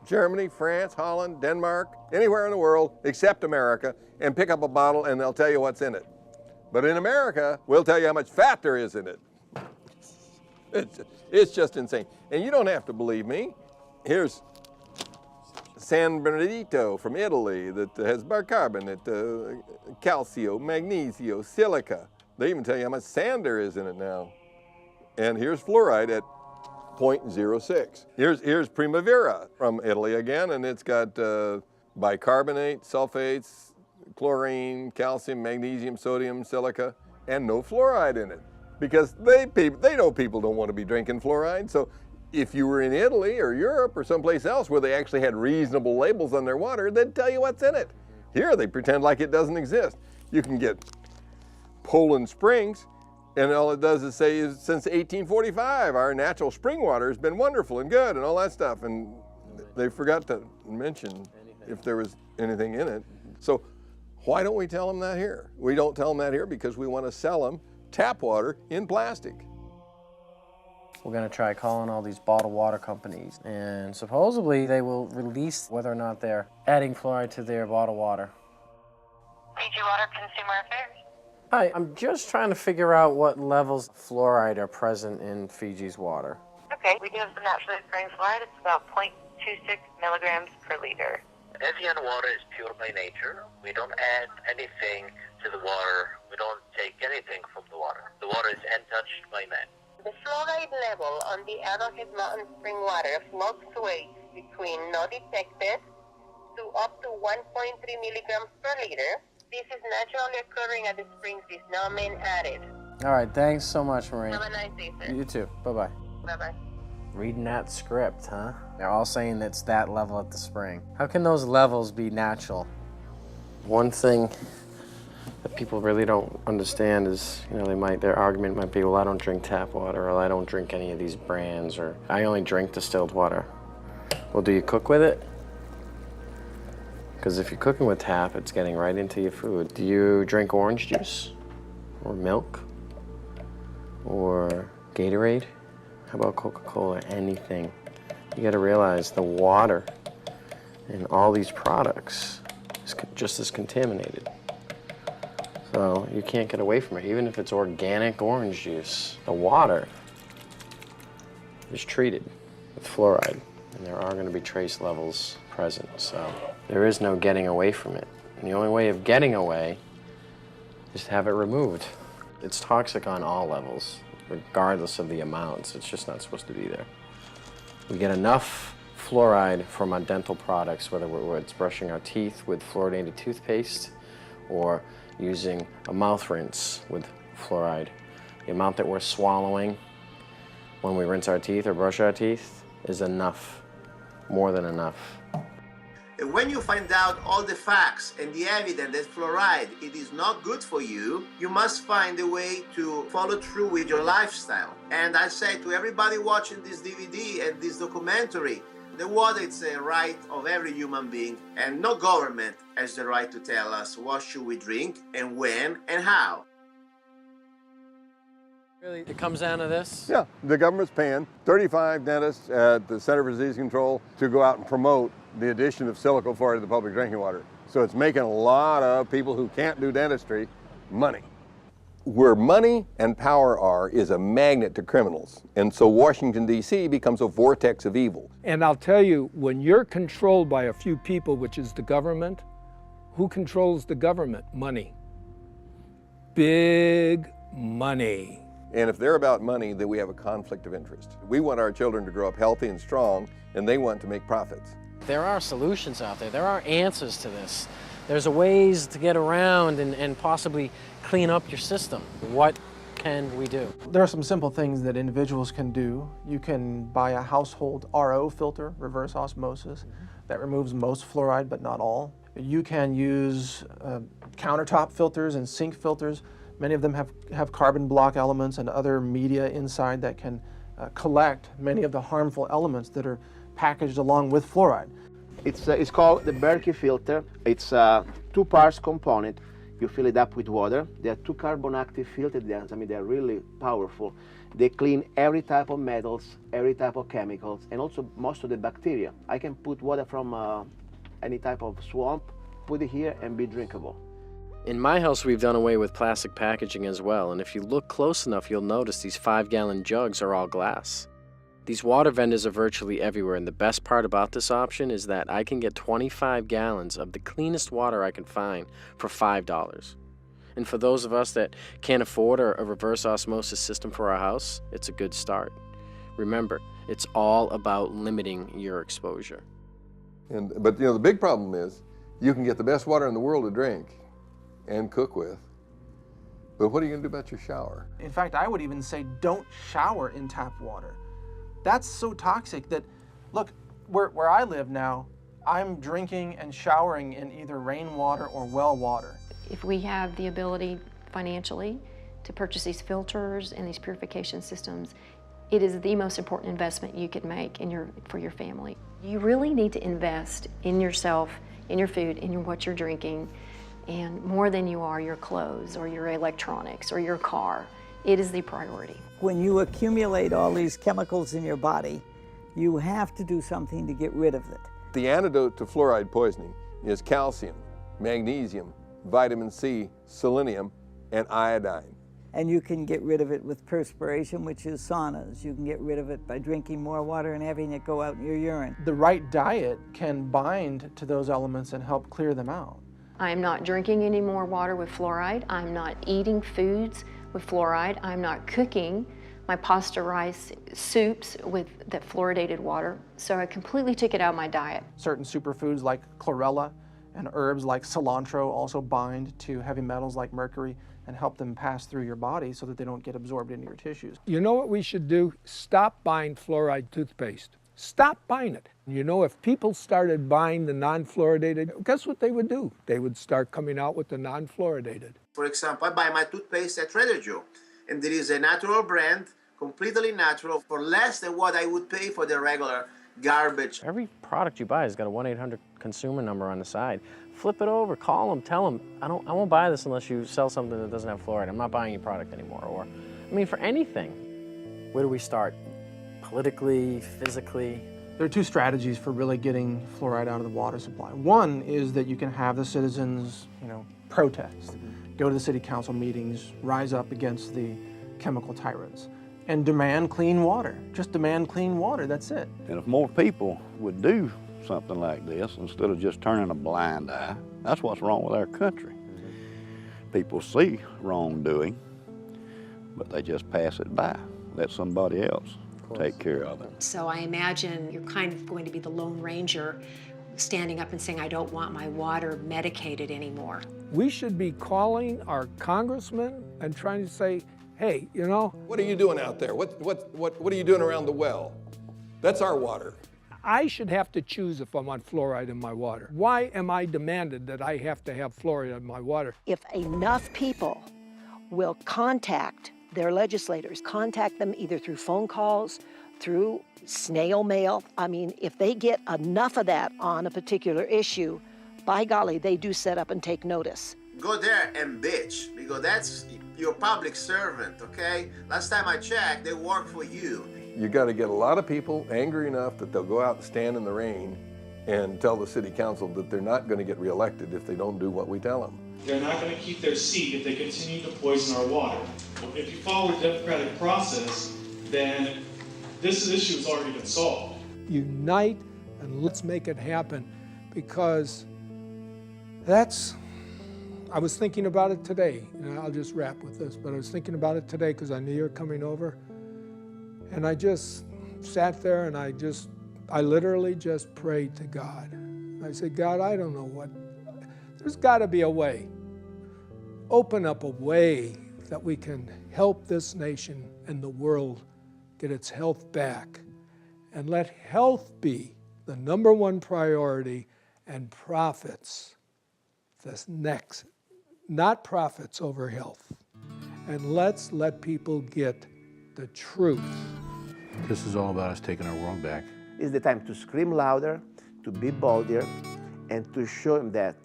Germany, France, Holland, Denmark, anywhere in the world except America, and pick up a bottle and they'll tell you what's in it. But in America, we'll tell you how much fat there is in it. It's just insane. And you don't have to believe me. Here's San Bernardino from Italy that has bicarbonate, calcio, magnesio, silica. They even tell you how much sand there is in it now. And here's fluoride at 0.06. Here's Primavera from Italy again, and it's got bicarbonate, sulfates, chlorine, calcium, magnesium, sodium, silica, and no fluoride in it. Because they know people don't want to be drinking fluoride. So if you were in Italy or Europe or someplace else where they actually had reasonable labels on their water, they'd tell you what's in it. Here they pretend like it doesn't exist. You can get Poland Springs, and all it does is say is since 1845 our natural spring water has been wonderful and good and all that stuff, and they forgot to mention if there was anything in it. So why don't we tell them that here? We don't tell them that here because we want to sell them tap water in plastic. We're going to try calling all these bottled water companies, and supposedly they will release whether or not they're adding fluoride to their bottled water. PG Water Consumer Affairs. Hi, I'm just trying to figure out what levels of fluoride are present in Fiji's water. Okay, we do have some naturally occurring fluoride. It's about 0.26 milligrams per liter. Evian water is pure by nature. We don't add anything to the water. We don't take anything from the water. The water is untouched by man. The fluoride level on the Arrowhead Mountain spring water fluctuates between no detected to up to 1.3 milligrams per liter. This is naturally occurring at the springs, is no man added. All right, thanks so much, Marie. Have a nice day, sir. You too. Bye-bye. Bye-bye. Reading that script, huh? They're all saying it's that level at the spring. How can those levels be natural? One thing that people really don't understand is, their argument might be, well, I don't drink tap water, or I don't drink any of these brands, or I only drink distilled water. Well, do you cook with it? Because if you're cooking with tap, it's getting right into your food. Do you drink orange juice? Or milk? Or Gatorade? How about Coca-Cola? Anything. You gotta realize the water in all these products is just as contaminated. So you can't get away from it. Even if it's organic orange juice, the water is treated with fluoride, and there are gonna be trace levels present. So there is no getting away from it. And the only way of getting away is to have it removed. It's toxic on all levels, regardless of the amounts. It's just not supposed to be there. We get enough fluoride from our dental products, whether it's brushing our teeth with fluoridated toothpaste or using a mouth rinse with fluoride. The amount that we're swallowing when we rinse our teeth or brush our teeth is enough, more than enough. When you find out all the facts and the evidence that fluoride it is not good for you, you must find a way to follow through with your lifestyle. And I say to everybody watching this DVD and this documentary, the water is a right of every human being, and no government has the right to tell us what should we drink and when and how. Really, it comes down to this? Yeah, the government's paying 35 dentists at the Center for Disease Control to go out and promote the addition of silicate fluoride to the public drinking water. So it's making a lot of people who can't do dentistry money. Where money and power are is a magnet to criminals. And so Washington, D.C. becomes a vortex of evil. And I'll tell you, when you're controlled by a few people, which is the government, who controls the government? Money. Big money. And if they're about money, then we have a conflict of interest. We want our children to grow up healthy and strong, and they want to make profits. There are solutions out there. There are answers to this. There's a ways to get around and possibly clean up your system. What can we do? There are some simple things that individuals can do. You can buy a household RO filter, reverse osmosis, that removes most fluoride but not all. You can use countertop filters and sink filters. Many of them have carbon block elements and other media inside that can collect many of the harmful elements that are packaged along with fluoride. It's called the Berkey filter. It's a 2 parts component. You fill it up with water. There are 2 carbon active filters. They're really powerful. They clean every type of metals, every type of chemicals, and also most of the bacteria. I can put water from any type of swamp, put it here, and be drinkable. In my house, we've done away with plastic packaging as well, and if you look close enough, you'll notice these 5-gallon jugs are all glass. These water vendors are virtually everywhere, and the best part about this option is that I can get 25 gallons of the cleanest water I can find for $5. And for those of us that can't afford a reverse osmosis system for our house, it's a good start. Remember, it's all about limiting your exposure. But the big problem is You can get the best water in the world to drink and cook with, but what are you going to do about your shower? In fact, I would even say don't shower in tap water. That's so toxic that, look, where I live now, I'm drinking and showering in either rainwater or well water. If we have the ability financially to purchase these filters and these purification systems, it is the most important investment you could make for your family. You really need to invest in yourself, in your food, in what you're drinking, and more than you are your clothes or your electronics or your car. It is the priority. When you accumulate all these chemicals in your body, you have to do something to get rid of it. The antidote to fluoride poisoning is calcium, magnesium, vitamin C, selenium, and iodine. And you can get rid of it with perspiration, which is saunas. You can get rid of it by drinking more water and having it go out in your urine. The right diet can bind to those elements and help clear them out. I'm not drinking any more water with fluoride. I'm not eating foods with fluoride. I'm not cooking my pasta rice soups with that fluoridated water. So I completely took it out of my diet. Certain superfoods like chlorella and herbs like cilantro also bind to heavy metals like mercury and help them pass through your body so that they don't get absorbed into your tissues. You know what we should do? Stop buying fluoride toothpaste. Stop buying it. You know, if people started buying the non-fluoridated, guess what they would do? They would start coming out with the non-fluoridated. For example, I buy my toothpaste at Trader Joe, and there is a natural brand, completely natural, for less than what I would pay for the regular garbage. Every product you buy has got a 1-800 consumer number on the side. Flip it over, call them, tell them, I won't buy this unless you sell something that doesn't have fluoride. I'm not buying your product anymore. Or, I mean, for anything. Where do we start? Politically, physically? There are two strategies for really getting fluoride out of the water supply. One is that you can have the citizens, protest, go to the city council meetings, rise up against the chemical tyrants, and demand clean water. Just demand clean water, that's it. And if more people would do something like this, instead of just turning a blind eye, that's what's wrong with our country. People see wrongdoing, but they just pass it by, let somebody else take care of it. So I imagine you're kind of going to be the Lone Ranger standing up and saying, I don't want my water medicated anymore. We should be calling our congressmen and trying to say, hey, What are you doing out there? What are you doing around the well? That's our water. I should have to choose if I want fluoride in my water. Why am I demanded that I have to have fluoride in my water? If enough people will contact their legislators, contact them either through phone calls, through snail mail. I mean, if they get enough of that on a particular issue, by golly, they do set up and take notice. Go there and bitch, because that's your public servant, okay? Last time I checked, they work for you. You got to get a lot of people angry enough that they'll go out and stand in the rain and tell the city council that they're not going to get reelected if they don't do what we tell them. They're not going to keep their seat if they continue to poison our water. If you follow the democratic process, then this issue has already been solved. Unite and let's make it happen, because I was thinking about it today, and I'll just wrap with this, but I was thinking about it today because I knew you were coming over, and I just sat there and I literally just prayed to God. I said, God, I don't know there's got to be a way. Open up a way that we can help this nation and the world get its health back, and let health be the #1 priority, and profits the next, not profits over health. And let's let people get the truth. This is all about us taking our world back. It's the time to scream louder, to be bolder, and to show them that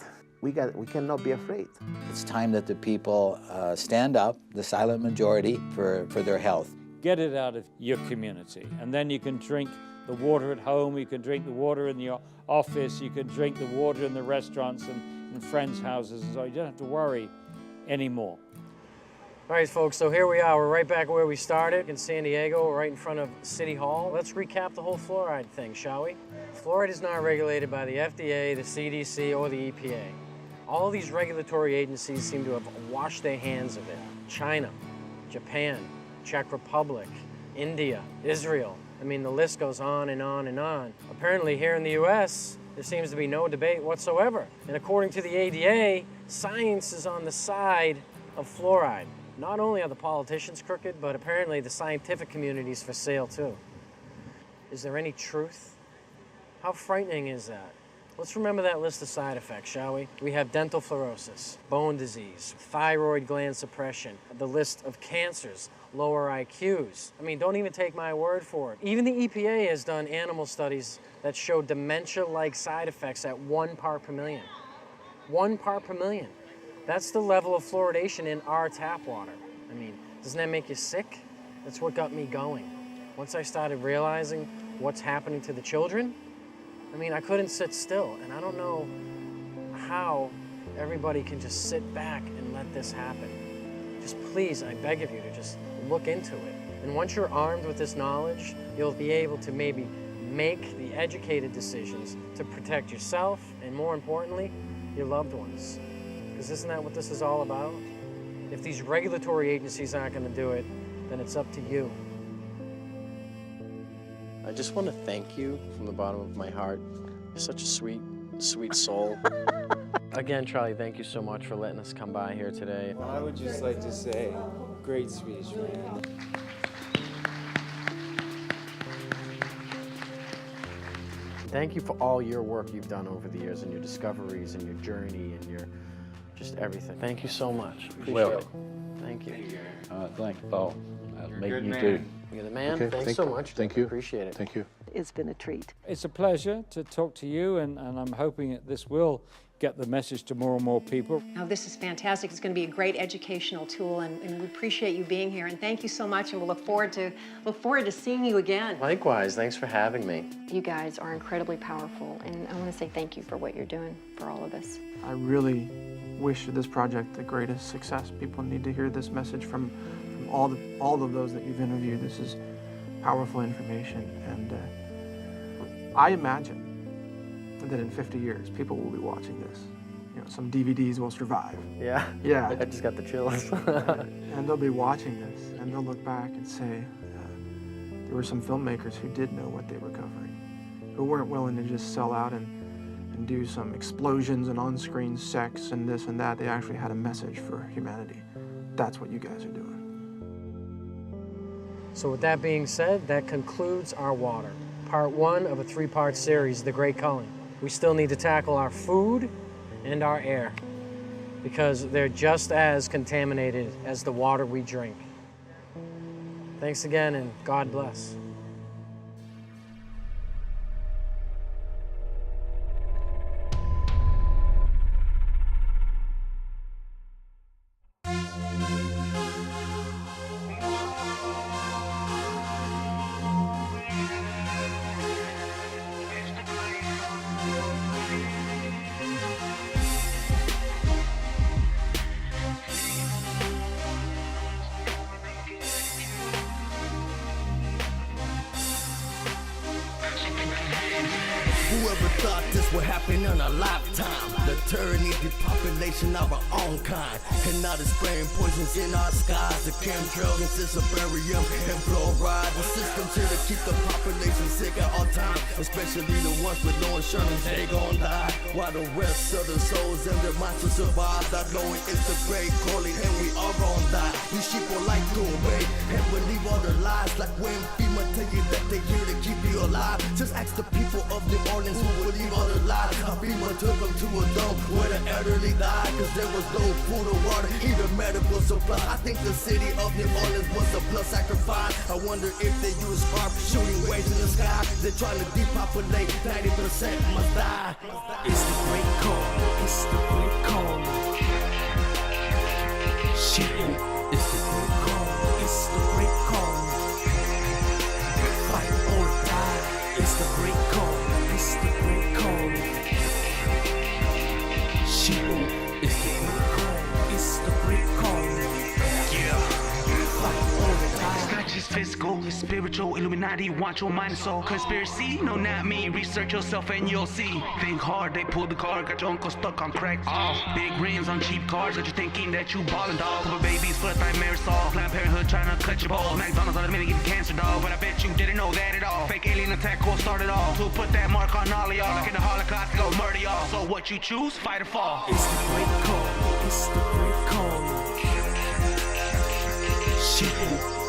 we cannot be afraid. It's time that the people stand up, the silent majority, for their health. Get it out of your community, and then you can drink the water at home, you can drink the water in your office, you can drink the water in the restaurants and in friends' houses, and so you don't have to worry anymore. All right, folks, so here we are. We're right back where we started in San Diego, right in front of City Hall. Let's recap the whole fluoride thing, shall we? Fluoride is not regulated by the FDA, the CDC, or the EPA. All these regulatory agencies seem to have washed their hands of it. China, Japan, Czech Republic, India, Israel. I mean, the list goes on and on and on. Apparently here in the US, there seems to be no debate whatsoever. And according to the ADA, science is on the side of fluoride. Not only are the politicians crooked, but apparently the scientific community's for sale too. Is there any truth? How frightening is that? Let's remember that list of side effects, shall we? We have dental fluorosis, bone disease, thyroid gland suppression, the list of cancers, lower IQs. I mean, don't even take my word for it. Even the EPA has done animal studies that show dementia-like side effects at 1 part per million. 1 part per million. That's the level of fluoridation in our tap water. I mean, doesn't that make you sick? That's what got me going. Once I started realizing what's happening to the children, I mean, I couldn't sit still, and I don't know how everybody can just sit back and let this happen. Just please, I beg of you to just look into it. And once you're armed with this knowledge, you'll be able to maybe make the educated decisions to protect yourself and, more importantly, your loved ones. Because isn't that what this is all about? If these regulatory agencies aren't going to do it, then it's up to you. I just want to thank you from the bottom of my heart. You're such a sweet, sweet soul. Again, Charlie, thank you so much for letting us come by here today. Well, I would just like to say, great speech, man. Thank you for all your work you've done over the years and your discoveries and your journey and your just everything. Thank you so much. Appreciate it. Thank you. Thanks, Paul. Nice meeting you man. too. You're the man. Okay, Thanks so much. Thank you. Appreciate it. Thank you. It's been a treat. It's a pleasure to talk to you, and I'm hoping that this will get the message to more and more people. Now, this is fantastic. It's going to be a great educational tool, and we appreciate you being here. And thank you so much, and we'll look forward to seeing you again. Likewise. Thanks for having me. You guys are incredibly powerful, and I want to say thank you for what you're doing for all of us. I really wish this project the greatest success. People need to hear this message from all of those that you've interviewed. This is powerful information, and I imagine that in 50 years, people will be watching this. You know, some DVDs will survive. Yeah. Yeah. I just got the chills. And they'll be watching this, and they'll look back and say, there were some filmmakers who did know what they were covering, who weren't willing to just sell out and do some explosions and on-screen sex and this and that. They actually had a message for humanity. That's what you guys are doing. So with that being said, that concludes our water. Part 1 of a 3-part series, The Great Culling. We still need to tackle our food and our air because they're just as contaminated as the water we drink. Thanks again, and God bless. Whoever thought this would happen in a lifetime? The tyranny, depopulation of our own kind. And now they're spraying poisons in our skies. The chemtrails and barium and fluoride. The system's here to keep the population sick at all times. Especially the ones with no insurance, they gon' die. While the rest of the souls and their minds will survive. Not knowing it's the great calling and we all gon' die. These sheep will like to obey and believe all the lies. Like when FEMA tell you that they're here to keep you alive. Just ask the people of New Orleans who believe all the lies. How FEMA took them to a dome where the elderly died. Cause there was no food or water, either medical supply. I think the city of New Orleans was a blood sacrifice. I wonder if they use fire shooting waves in the sky. They're trying to depopulate, 90% must die. It's the great call, it's the great call. Shooting, it's the great call, it's the great call. Fight or die, it's the great call, it's the great call. Shooting, it's the great call, it's the great call. Yeah, fight or die. physical, it's spiritual. Illuminati want your mind and soul. Conspiracy? No, not me. Research yourself and you'll see. Think hard, they pulled the card, got your uncle stuck on crack. Oh, big rims on cheap cars, got you thinking that you ballin', dog. Couple babies for like Marisol. Planned Parenthood trying to cut your balls. McDonald's on the minute getting cancer, dog. But I bet you didn't know that at all. Fake alien attack will start it all. To put that mark on all of y'all. Like in the Holocaust, to go murder y'all. So what you choose, fight or fall. It's the great call. It's the great call. Shit.